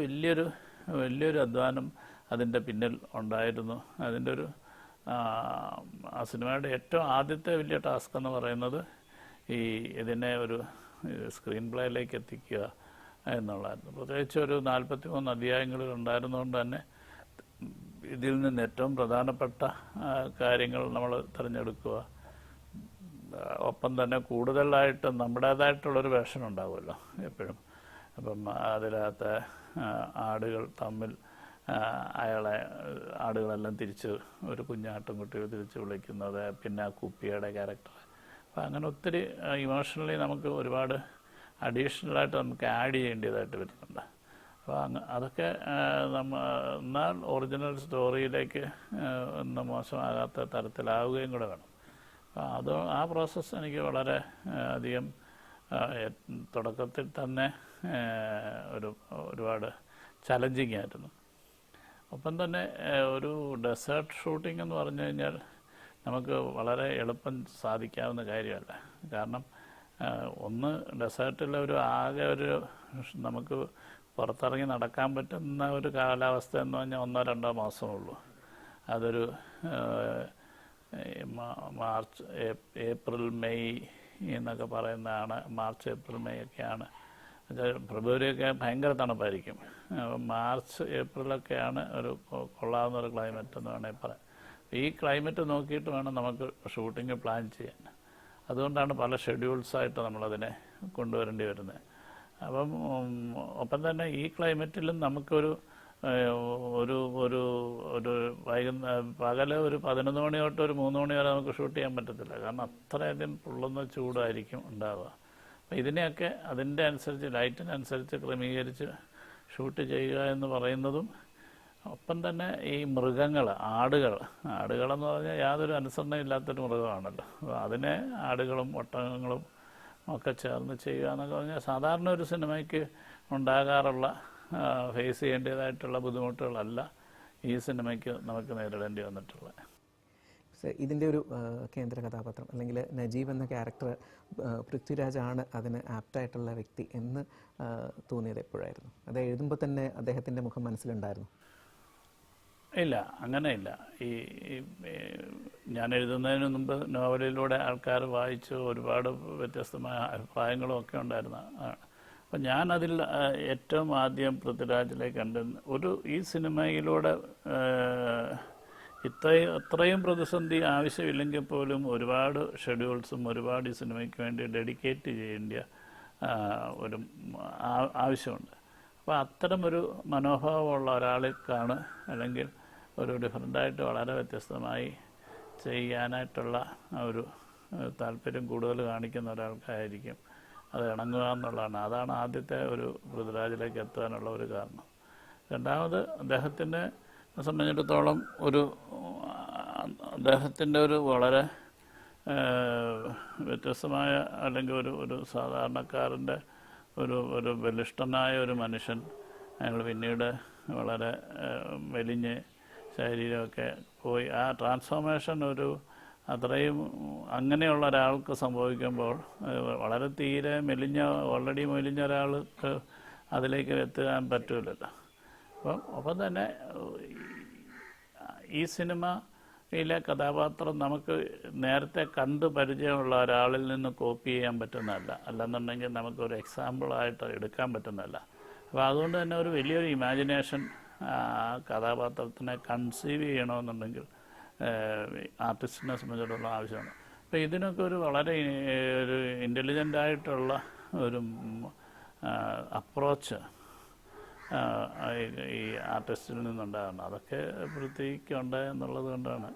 വലിയൊരു അധ്വാനം അതിൻ്റെ പിന്നിൽ ഉണ്ടായിരുന്നു. അതിൻ്റെ ഒരു ആ സിനിമയുടെ ഏറ്റവും ആദ്യത്തെ വലിയ ടാസ്ക് എന്ന് പറയുന്നത് ഇതിനെ ഒരു സ്ക്രീൻ പ്ലേയിലേക്ക് എത്തിക്കുക എന്നുള്ളതായിരുന്നു. പ്രത്യേകിച്ച് ഒരു 43 അധ്യായങ്ങളിൽ ഉണ്ടായിരുന്നുകൊണ്ട് തന്നെ ഇതിൽ നിന്ന് ഏറ്റവും പ്രധാനപ്പെട്ട കാര്യങ്ങൾ നമ്മൾ തിരഞ്ഞെടുക്കുക. ഒപ്പം തന്നെ കൂടുതലായിട്ട് നമ്മുടേതായിട്ടുള്ളൊരു വേഷം ഉണ്ടാവുമല്ലോ എപ്പോഴും. അപ്പം അതിനകത്ത് ആടുകൾ തമ്മിൽ ആടുകളെല്ലാം തിരിച്ച് ഒരു കുഞ്ഞാട്ടുംകുട്ടിയെ തിരിച്ച് വിളിക്കുന്നത്, പിന്നെ കുപ്പിയുടെ ക്യാരക്ടർ. അപ്പം അങ്ങനെ ഒത്തിരി ഇമോഷണലി നമുക്ക് ഒരുപാട് അഡീഷണലായിട്ട് നമുക്ക് ആഡ് ചെയ്യേണ്ടതായിട്ട് വരുന്നുണ്ട്. അപ്പോൾ അതൊക്കെ എന്നാൽ ഒറിജിനൽ സ്റ്റോറിയിലേക്ക് ഒന്നും മോശമാകാത്ത തരത്തിലാവുകയും കൂടെ വേണം. അപ്പോൾ ആ പ്രോസസ്സ് എനിക്ക് വളരെ അധികം തുടക്കത്തിൽ തന്നെ ഒരുപാട് ചലഞ്ചിങ് ആയിരുന്നു. ഒപ്പം തന്നെ ഒരു ഡെസേർട്ട് ഷൂട്ടിംഗ് എന്ന് പറഞ്ഞു കഴിഞ്ഞാൽ നമുക്ക് വളരെ എളുപ്പം സാധിക്കാവുന്ന കാര്യമല്ല. കാരണം ഒന്ന് ഡെസേർട്ടിൽ ആകെ നമുക്ക് പുറത്തിറങ്ങി നടക്കാൻ പറ്റുന്ന ഒരു കാലാവസ്ഥ എന്ന് പറഞ്ഞാൽ 1-2 മാസമേ ഉള്ളൂ. അതൊരു മാർച്ച്, ഏപ്രിൽ, മെയ് എന്നൊക്കെ പറയുന്നതാണ്. മാർച്ച്, ഏപ്രിൽ, മെയ് ഒക്കെയാണ്. ഫെബ്രുവരിയൊക്കെ ഭയങ്കര തണുപ്പായിരിക്കും. മാർച്ച്, ഏപ്രിലൊക്കെയാണ് ഒരു കൊള്ളാവുന്ന ഒരു ക്ലൈമറ്റ് എന്ന് വേണമെങ്കിൽ പറയാം. ഈ ക്ലൈമറ്റ് നോക്കിയിട്ട് വേണം നമുക്ക് ഷൂട്ടിങ് പ്ലാൻ ചെയ്യാൻ. അതുകൊണ്ടാണ് പല ഷെഡ്യൂൾസായിട്ട് നമ്മളതിനെ കൊണ്ടുവരേണ്ടി വരുന്നത്. അപ്പം ഒപ്പം തന്നെ ഈ ക്ലൈമറ്റിലും നമുക്കൊരു പകല് ഒരു 11 മണി തൊട്ട് ഒരു 3 മണി വരെ നമുക്ക് ഷൂട്ട് ചെയ്യാൻ പറ്റത്തില്ല. കാരണം അത്രയധികം പൊള്ളുന്ന ചൂടായിരിക്കും ഉണ്ടാവുക. അപ്പം ഇതിനെയൊക്കെ അതിൻ്റെ അനുസരിച്ച് ലൈറ്റിനനുസരിച്ച് ക്രമീകരിച്ച് ഷൂട്ട് ചെയ്യുക എന്ന് പറയുന്നതും, ഒപ്പം തന്നെ ഈ മൃഗങ്ങൾ, ആടുകളെന്ന് പറഞ്ഞാൽ യാതൊരു അനുസരണയില്ലാത്തൊരു മൃഗമാണല്ലോ. അപ്പോൾ അതിനെ ആടുകളും ഒട്ടകങ്ങളും ഒക്കെ ചേർന്ന് ചെയ്യുക എന്നൊക്കെ പറഞ്ഞാൽ സാധാരണ ഒരു സിനിമയ്ക്ക് ഉണ്ടാകാറുള്ള ഫേസ് ചെയ്യേണ്ടതായിട്ടുള്ള ബുദ്ധിമുട്ടുകളല്ല ഈ സിനിമയ്ക്ക് നമുക്ക് നേരിടേണ്ടി വന്നിട്ടുള്ളത്. ഇതിൻ്റെ ഒരു കേന്ദ്ര കഥാപാത്രം അല്ലെങ്കിൽ നജീബ് എന്ന ക്യാരക്ടർ പൃഥ്വിരാജാണ് അതിന് ആപ്റ്റായിട്ടുള്ള വ്യക്തി എന്ന് തോന്നിയത് എപ്പോഴായിരുന്നു? അത് എഴുതുമ്പോൾ തന്നെ അദ്ദേഹത്തിൻ്റെ മുഖം മനസ്സിലുണ്ടായിരുന്നു? ഇല്ല, അങ്ങനെയില്ല. ഈ ഞാൻ എഴുതുന്നതിന് മുമ്പ് നോവലിലൂടെ ആൾക്കാർ വായിച്ചു ഒരുപാട് വ്യത്യസ്തമായ അഭിപ്രായങ്ങളും ഒക്കെ ഉണ്ടായിരുന്ന. അപ്പം ഞാനതിൽ ഏറ്റവും ആദ്യം പൃഥ്വിരാജിലേക്ക് ഈ സിനിമയിലൂടെ അത്രയും പ്രതിസന്ധി ആവശ്യമില്ലെങ്കിൽ പോലും ഒരുപാട് ഷെഡ്യൂൾസും ഒരുപാട് ഈ സിനിമയ്ക്ക് വേണ്ടി ഡെഡിക്കേറ്റ് ചെയ്യേണ്ട ഒരു ആവശ്യമുണ്ട്. അപ്പോൾ അത്തരമൊരു മനോഭാവമുള്ള ഒരാളേക്കാണ് അല്ലെങ്കിൽ ഒരു ഡിഫറൻ്റായിട്ട് വളരെ വ്യത്യസ്തമായി ചെയ്യാനായിട്ടുള്ള ഒരു താല്പര്യം കൂടുതൽ കാണിക്കുന്ന ഒരാൾക്കായിരിക്കും അത് ഇണങ്ങുക എന്നുള്ളതാണ്. അതാണ് ആദ്യത്തെ ഒരു പൃഥ്വിരാജിലേക്ക് എത്താനുള്ള ഒരു കാരണം. രണ്ടാമത് അദ്ദേഹത്തിനെ സംബന്ധിച്ചിടത്തോളം അദ്ദേഹത്തിൻ്റെ ഒരു വളരെ വ്യത്യസ്തമായ അല്ലെങ്കിൽ ഒരു സാധാരണക്കാരൻ്റെ ഒരു ബലിഷ്ഠനായ ഒരു മനുഷ്യൻ. അയാൾ പിന്നീട് വളരെ മെലിഞ്ഞ് ശരീരമൊക്കെ പോയി ആ ട്രാൻസ്ഫോർമേഷൻ അത്രയും അങ്ങനെയുള്ള ഒരാൾക്ക് സംഭവിക്കുമ്പോൾ വളരെ തീരെ ഓൾറെഡി മെലിഞ്ഞ ഒരാൾക്ക് അതിലേക്ക് എത്താൻ പറ്റില്ലല്ലോ. അപ്പം തന്നെ ഈ സിനിമയിലെ കഥാപാത്രം നമുക്ക് നേരത്തെ കണ്ട് പരിചയമുള്ള ഒരാളിൽ നിന്ന് കോപ്പി ചെയ്യാൻ പറ്റുന്നതല്ല, അല്ലെന്നുണ്ടെങ്കിൽ നമുക്കൊരു എക്സാമ്പിളായിട്ട് എടുക്കാൻ പറ്റുന്നതല്ല. അപ്പോൾ അതുകൊണ്ട് തന്നെ ഒരു വലിയൊരു ഇമാജിനേഷൻ കഥാപാത്രത്തിനെ കൺസീവ് ചെയ്യണമെന്നുണ്ടെങ്കിൽ ആർട്ടിസ്റ്റിനെ സംബന്ധിച്ചിടത്തോളം ആവശ്യമാണ്. അപ്പോൾ ഇതിനൊക്കെ വളരെ ഒരു ഇൻ്റലിജൻ്റ് ആയിട്ടുള്ള ഒരു അപ്രോച്ച് ഈ ആർട്ടിസ്റ്റിൽ നിന്നുണ്ടാകണം. അതൊക്കെ പൃഥ്വിക്കുണ്ട് എന്നുള്ളത് കൊണ്ടാണ്.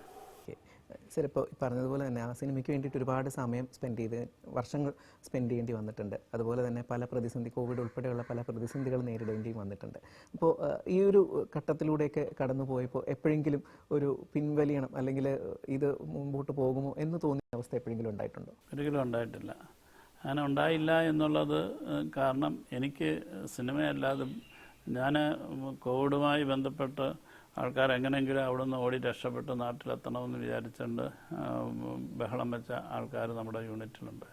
ശരി, ഇപ്പോൾ പറഞ്ഞതുപോലെ തന്നെ ആ സിനിമയ്ക്ക് വേണ്ടിയിട്ട് ഒരുപാട് സമയം വർഷങ്ങൾ സ്പെൻഡ് ചെയ്യേണ്ടി വന്നിട്ടുണ്ട്. അതുപോലെ തന്നെ കോവിഡ് ഉൾപ്പെടെയുള്ള പല പ്രതിസന്ധികൾ നേരിടേണ്ടിയും വന്നിട്ടുണ്ട്. അപ്പോൾ ഈ ഒരു ഘട്ടത്തിലൂടെയൊക്കെ കടന്നു പോയപ്പോൾ എപ്പോഴെങ്കിലും ഒരു പിൻവലിയണം അല്ലെങ്കിൽ ഇത് മുമ്പോട്ട് പോകുമോ എന്ന് തോന്നിയ അവസ്ഥ എപ്പോഴെങ്കിലും ഉണ്ടായിട്ടുണ്ടോ? ഒരിക്കലും ഉണ്ടായിട്ടില്ല. അങ്ങനെ ഉണ്ടായില്ല എന്നുള്ളത് കാരണം എനിക്ക് സിനിമയല്ലാതെ ഞാൻ കോവിഡുമായി ബന്ധപ്പെട്ട് ആൾക്കാർ എങ്ങനെയെങ്കിലും അവിടെ നിന്ന് ഓടി രക്ഷപ്പെട്ട് നാട്ടിലെത്തണമെന്ന് വിചാരിച്ചുകൊണ്ട് ബഹളം വെച്ച ആൾക്കാർ നമ്മുടെ യൂണിറ്റിലുണ്ട്.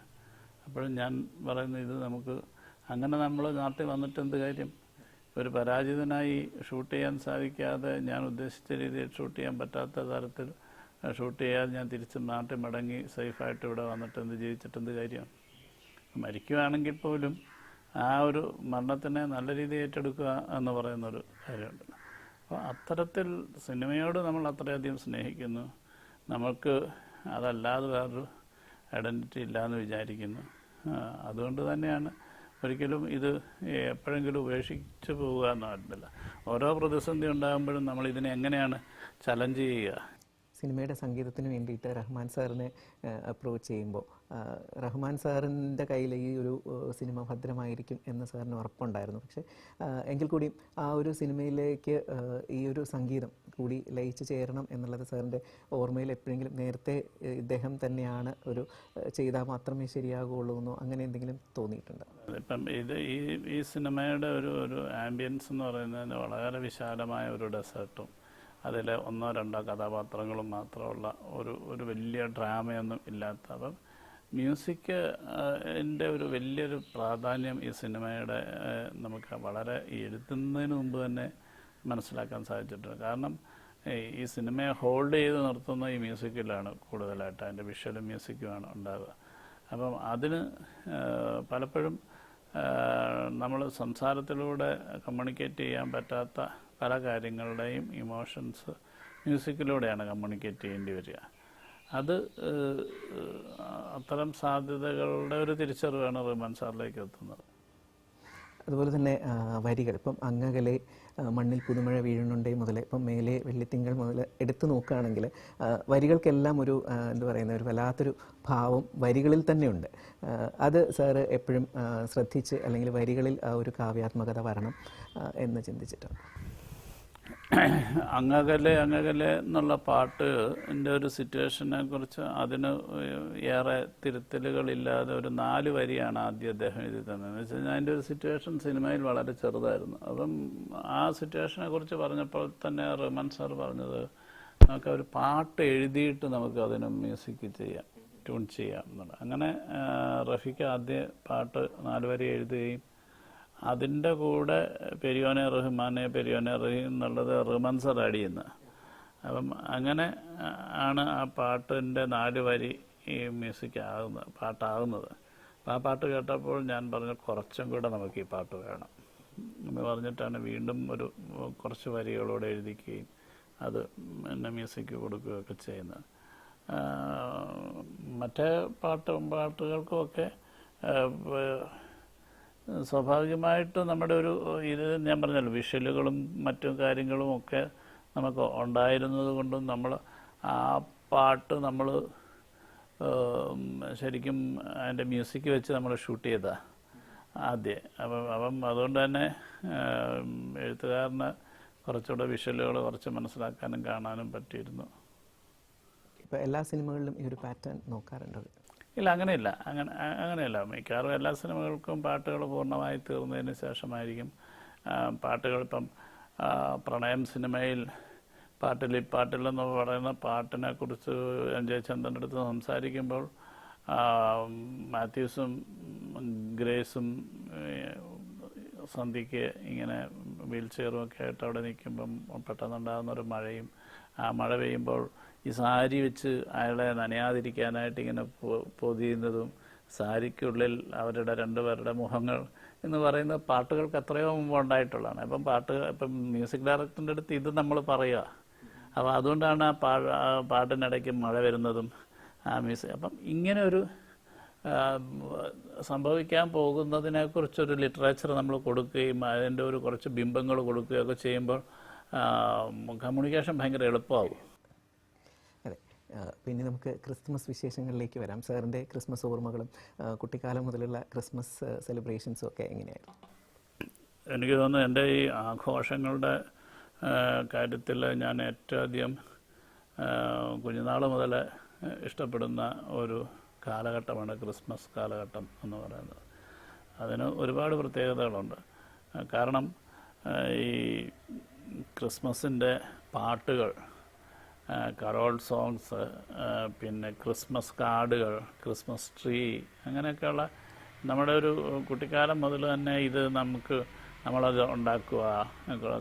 അപ്പോഴും ഞാൻ പറയുന്നത് ഇത് നമുക്ക് അങ്ങനെ നമ്മൾ നാട്ടിൽ വന്നിട്ട് എന്ത് കാര്യം? ഒരു പരാജിതനായി ഷൂട്ട് ചെയ്യാൻ സാധിക്കാതെ ഞാൻ ഉദ്ദേശിച്ച രീതിയിൽ ഷൂട്ട് ചെയ്യാൻ പറ്റാത്ത തരത്തിൽ ഷൂട്ട് ചെയ്യാതെ ഞാൻ തിരിച്ച് നാട്ടിൽ മടങ്ങി സേഫായിട്ട് ഇവിടെ വന്നിട്ട് ജീവിച്ചിട്ട് എന്ത് കാര്യം? മരിക്കുകയാണെങ്കിൽ പോലും ആ ഒരു മരണത്തിനെ നല്ല രീതിയിൽ ഏറ്റെടുക്കുക എന്ന് പറയുന്നൊരു കാര്യമുണ്ട്. അപ്പോൾ അത്തരത്തിൽ സിനിമയോട് നമ്മൾ അത്രയധികം സ്നേഹിക്കുന്നു. നമുക്ക് അതല്ലാതെ വേറൊരു ഐഡൻറ്റിറ്റി ഇല്ലയെന്ന് വിചാരിക്കുന്നു. അതുകൊണ്ട് തന്നെയാണ് ഒരിക്കലും ഇത് എപ്പോഴെങ്കിലും ഉപേക്ഷിച്ച് പോവുക എന്നല്ല. ഓരോ പ്രതിസന്ധി ഉണ്ടാകുമ്പോഴും നമ്മൾ ഇതിനെ എങ്ങനെയാണ് ചലഞ്ച് ചെയ്യുക. സിനിമയുടെ സംഗീതത്തിന് വേണ്ടിയിട്ട് റഹ്മാൻ സാറിനെ അപ്രോച്ച് ചെയ്യുമ്പോൾ റഹ്മാൻ സാറിൻ്റെ കയ്യിൽ ഈ ഒരു സിനിമ ഭദ്രമായിരിക്കും എന്ന് സാറിന് ഉറപ്പുണ്ടായിരുന്നു. പക്ഷേ എങ്കിൽ കൂടിയും ആ ഒരു സിനിമയിലേക്ക് ഈ ഒരു സംഗീതം കൂടി ലയിച്ച് ചേരണം എന്നുള്ളത് സാറിൻ്റെ ഓർമ്മയിൽ എപ്പോഴെങ്കിലും നേരത്തെ ഇദ്ദേഹം തന്നെയാണ് ചെയ്താൽ മാത്രമേ ശരിയാകുള്ളൂ എന്നോ അങ്ങനെ എന്തെങ്കിലും തോന്നിയിട്ടുണ്ടോ? ഇപ്പം ഈ സിനിമയുടെ ഒരു ആംബിയൻസ് എന്ന് പറയുന്നതിന് വളരെ വിശാലമായ ഒരു ഡെസേർട്ടും അതിൽ 1-2 കഥാപാത്രങ്ങളും മാത്രമുള്ള ഒരു വലിയ ഡ്രാമയൊന്നും ഇല്ലാത്ത. അപ്പം മ്യൂസിക്കിൻ്റെ ഒരു വലിയൊരു പ്രാധാന്യം ഈ സിനിമയുടെ നമുക്ക് വളരെ എഴുതുന്നതിന് മുമ്പ് തന്നെ മനസ്സിലാക്കാൻ സാധിച്ചിട്ടുണ്ട്. കാരണം ഈ സിനിമയെ ഹോൾഡ് ചെയ്ത് നിർത്തുന്ന ഈ മ്യൂസിക്കിലാണ് കൂടുതലായിട്ട്, അതിൻ്റെ വിഷ്വലും മ്യൂസിക്കുമാണ് ഉണ്ടാവുക. അപ്പം അതിന് പലപ്പോഴും നമ്മൾ സംസാരത്തിലൂടെ കമ്മ്യൂണിക്കേറ്റ് ചെയ്യാൻ പറ്റാത്ത പല കാര്യങ്ങളുടെയും ഇമോഷൻസ് മ്യൂസിക്കിലൂടെയാണ് കമ്മ്യൂണിക്കേറ്റ് ചെയ്യേണ്ടി വരിക. അത് അത്തരം സാധ്യതകളുടെ ഒരു തിരിച്ചറിവാണ് റഹ്മാൻ സാറിലേക്ക് എത്തുന്നത്. അതുപോലെ തന്നെ വരികൾ ഇപ്പം അങ്ങകലെ മണ്ണിൽ പുതുമഴ വീഴുന്നുണ്ടേ മുതൽ ഇപ്പം മേലെ വെള്ളിത്തിങ്കൾ മുതൽ എടുത്തു നോക്കുകയാണെങ്കിൽ വരികൾക്കെല്ലാം ഒരു ഒരു വല്ലാത്തൊരു ഭാവം വരികളിൽ തന്നെയുണ്ട്. അത് സാറ് എപ്പോഴും ശ്രദ്ധിച്ച് അല്ലെങ്കിൽ വരികളിൽ ആ ഒരു കാവ്യാത്മകത വരണം എന്ന് ചിന്തിച്ചിട്ടാണ്. അങ്ങകലെ എന്നുള്ള പാട്ടിൻ്റെ ഒരു സിറ്റുവേഷനെ കുറിച്ച് അതിന് ഏറെ തിരുത്തലുകളില്ലാതെ ഒരു 4 വരിയാണ് ആദ്യം അദ്ദേഹം എഴുതി തന്നതെന്ന് വെച്ച് കഴിഞ്ഞാൽ അതിൻ്റെ ഒരു സിറ്റുവേഷൻ സിനിമയിൽ വളരെ ചെറുതായിരുന്നു. അപ്പം ആ സിറ്റുവേഷനെ കുറിച്ച് പറഞ്ഞപ്പോൾ തന്നെ റഹ്മാൻ സാർ പറഞ്ഞത് നമുക്ക് ഒരു പാട്ട് എഴുതിയിട്ട് നമുക്ക് അതിന് മ്യൂസിക് ചെയ്യാം, ട്യൂൺ ചെയ്യാം എന്നുള്ളത്. അങ്ങനെ റഫീഖ് ആദ്യം പാട്ട് 4 വരി എഴുതുകയും അതിൻ്റെ കൂടെ പെരിയോനെ റഹ്മാനെ പെരിയോനെ റഹീം എന്നുള്ളത് റിമൻസർ ആഡ് ചെയ്യുന്നത്. അപ്പം അങ്ങനെ ആണ് ആ പാട്ടിൻ്റെ 4 വരി ഈ മ്യൂസിക് ആകുന്നത്, പാട്ടാകുന്നത്. അപ്പം ആ പാട്ട് കേട്ടപ്പോൾ ഞാൻ പറഞ്ഞു കുറച്ചും കൂടെ നമുക്ക് ഈ പാട്ട് വേണം എന്ന് പറഞ്ഞിട്ടാണ് വീണ്ടും കുറച്ച് വരികളോടെ എഴുതിക്കുകയും അത് പിന്നെ മ്യൂസിക് കൊടുക്കുകയൊക്കെ ചെയ്യുന്നത്. മറ്റേ പാട്ടുകൾക്കുമൊക്കെ സ്വാഭാവികമായിട്ട് നമ്മുടെ ഇത് ഞാൻ പറഞ്ഞല്ലോ, വിഷ്വലുകളും മറ്റു കാര്യങ്ങളും ഒക്കെ നമുക്ക് ഉണ്ടായിരുന്നത് കൊണ്ടും നമ്മൾ ആ പാട്ട് നമ്മൾ ശരിക്കും അതിൻ്റെ മ്യൂസിക് വെച്ച് നമ്മൾ ഷൂട്ട് ചെയ്താൽ ആദ്യം. അപ്പം അതുകൊണ്ട് തന്നെ എഴുത്തുകാരന് കുറച്ചുകൂടെ വിഷ്വലുകൾ കുറച്ച് മനസ്സിലാക്കാനും കാണാനും പറ്റിയിരുന്നു. ഇപ്പോൾ എല്ലാ സിനിമകളിലും ഈ ഒരു പാറ്റേൺ നോക്കാറുണ്ടോ? ഇല്ല, അങ്ങനെയല്ല. മിക്കവാറും എല്ലാ സിനിമകൾക്കും പാട്ടുകൾ പൂർണ്ണമായി തീർന്നതിന് ശേഷമായിരിക്കും പാട്ടുകൾ. ഇപ്പം പ്രണയം സിനിമയിൽ പാട്ടിലെന്ന് പറയുന്ന പാട്ടിനെ കുറിച്ച് എൻ ജയചന്ദ്രൻ്റെ അടുത്ത് സംസാരിക്കുമ്പോൾ മാത്യൂസും ഗ്രേസും സന്ധ്യയ്ക്ക് ഇങ്ങനെ വീൽ ചെയറും ഒക്കെ ആയിട്ട് അവിടെ നിൽക്കുമ്പം പെട്ടെന്നുണ്ടാകുന്നൊരു മഴയും, ആ മഴ പെയ്യുമ്പോൾ ഈ സാരി വെച്ച് അയാളെ നനയാതിരിക്കാനായിട്ട് ഇങ്ങനെ പൊതിയുന്നതും സാരിക്കുള്ളിൽ അവരുടെ 2 പേരുടെ മുഖങ്ങൾ എന്ന് പറയുന്ന പാട്ടുകൾക്ക് എത്രയോ മുമ്പ് ഉണ്ടായിട്ടുള്ളതാണ്. ഇപ്പം മ്യൂസിക് ഡയറക്ടറിൻ്റെ അടുത്ത് ഇത് നമ്മൾ പറയുക. അപ്പോൾ അതുകൊണ്ടാണ് ആ പാട്ടിനിടയ്ക്ക് മഴ വരുന്നതും ആ മ്യൂസിക്. അപ്പം ഇങ്ങനെ ഒരു സംഭവിക്കാൻ പോകുന്നതിനെക്കുറിച്ചൊരു ലിറ്ററേച്ചർ നമ്മൾ കൊടുക്കുകയും അതിൻ്റെ കുറച്ച് ബിംബങ്ങൾ കൊടുക്കുകയൊക്കെ ചെയ്യുമ്പോൾ കമ്മ്യൂണിക്കേഷൻ ഭയങ്കര എളുപ്പമാകും. അതെ. പിന്നെ നമുക്ക് ക്രിസ്മസ് വിശേഷങ്ങളിലേക്ക് വരാം. സാറിൻ്റെ ക്രിസ്മസ് ഓർമ്മകളും കുട്ടിക്കാലം മുതലുള്ള ക്രിസ്മസ് സെലിബ്രേഷൻസും ഒക്കെ എങ്ങനെയായിരുന്നു? എനിക്ക് തോന്നുന്നു എൻ്റെ ഈ ആഘോഷങ്ങളുടെ കാര്യത്തിൽ ഞാൻ ഏറ്റവും അധികം കുഞ്ഞുനാൾ മുതൽ ഇഷ്ടപ്പെടുന്ന ഒരു കാലഘട്ടമാണ് ക്രിസ്മസ് കാലഘട്ടം എന്ന് പറയുന്നത്. അതിന് ഒരുപാട് പ്രത്യേകതകളുണ്ട്. കാരണം ഈ ക്രിസ്മസിൻ്റെ പാട്ടുകൾ, കരോൾ സോങ്സ്, പിന്നെ ക്രിസ്മസ് കാർഡുകൾ, ക്രിസ്മസ് ട്രീ, അങ്ങനെയൊക്കെയുള്ള നമ്മുടെ കുട്ടിക്കാലം മുതൽ തന്നെ ഇത് നമ്മളത് ഉണ്ടാക്കുക,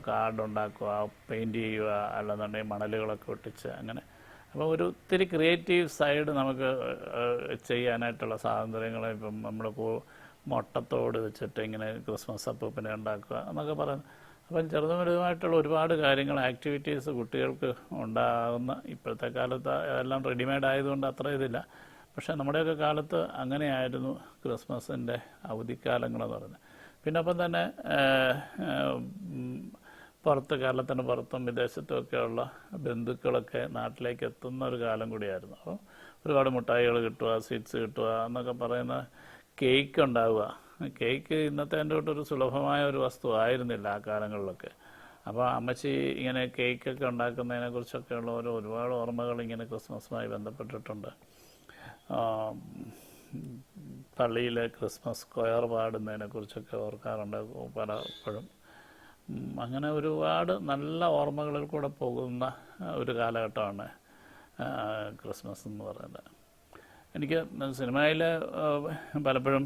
കാർഡ് ഉണ്ടാക്കുക, പെയിൻറ്റ് ചെയ്യുക, അല്ലെന്നുണ്ടെങ്കിൽ മണലുകളൊക്കെ ഒട്ടിച്ച് അങ്ങനെ. അപ്പോൾ ഒത്തിരി ക്രിയേറ്റീവ് സൈഡ് നമുക്ക് ചെയ്യാനായിട്ടുള്ള സ്വാതന്ത്ര്യങ്ങൾ. ഇപ്പം നമ്മൾ മുട്ടത്തോട് വെച്ചിട്ട് ഇങ്ങനെ ക്രിസ്മസ് അപ്പൂപ്പനെ ഉണ്ടാക്കുക എന്നൊക്കെ പറയുന്നത്. അപ്പം ചെറുതും വലുതുമായിട്ടുള്ള ഒരുപാട് കാര്യങ്ങൾ, ആക്ടിവിറ്റീസ് കുട്ടികൾക്ക് ഉണ്ടാകുന്ന. ഇപ്പോഴത്തെ കാലത്ത് എല്ലാം റെഡിമെയ്ഡ് ആയതുകൊണ്ട് അത്ര ഇതില്ല. പക്ഷേ നമ്മുടെയൊക്കെ കാലത്ത് അങ്ങനെയായിരുന്നു ക്രിസ്മസിൻ്റെ അവധിക്കാലങ്ങളെന്ന് പറയുന്നത്. പിന്നെ അപ്പം തന്നെ കേരളത്തിന് പുറത്തും വിദേശത്തുമൊക്കെയുള്ള ബന്ധുക്കളൊക്കെ നാട്ടിലേക്ക് എത്തുന്ന ഒരു കാലം കൂടിയായിരുന്നു. അപ്പോൾ ഒരുപാട് മിഠായികൾ കിട്ടുക, സ്വീറ്റ്സ് കിട്ടുക എന്നൊക്കെ പറയുന്ന, കേക്ക് ഉണ്ടാവുക. കേക്ക് ഇന്നത്തെ എൻ്റെ തൊട്ടൊരു സുലഭമായ ഒരു വസ്തു ആയിരുന്നില്ല ആ കാലങ്ങളിലൊക്കെ. അപ്പോൾ അമ്മച്ചി ഇങ്ങനെ കേക്കൊക്കെ ഉണ്ടാക്കുന്നതിനെ കുറിച്ചൊക്കെയുള്ള ഒരുപാട് ഓർമ്മകൾ ഇങ്ങനെ ക്രിസ്മസുമായി ബന്ധപ്പെട്ടിട്ടുണ്ട്. പള്ളിയിലെ ക്രിസ്മസ് സ്ക്വയർ പാടുന്നതിനെ കുറിച്ചൊക്കെ ഓർക്കാറുണ്ട് പലപ്പോഴും. അങ്ങനെ ഒരുപാട് നല്ല ഓർമ്മകളിൽ കൂടെ പോകുന്ന ഒരു കാലഘട്ടമാണ് ക്രിസ്മസ് എന്ന് പറയുന്നത്. എനിക്ക് സിനിമയിൽ പലപ്പോഴും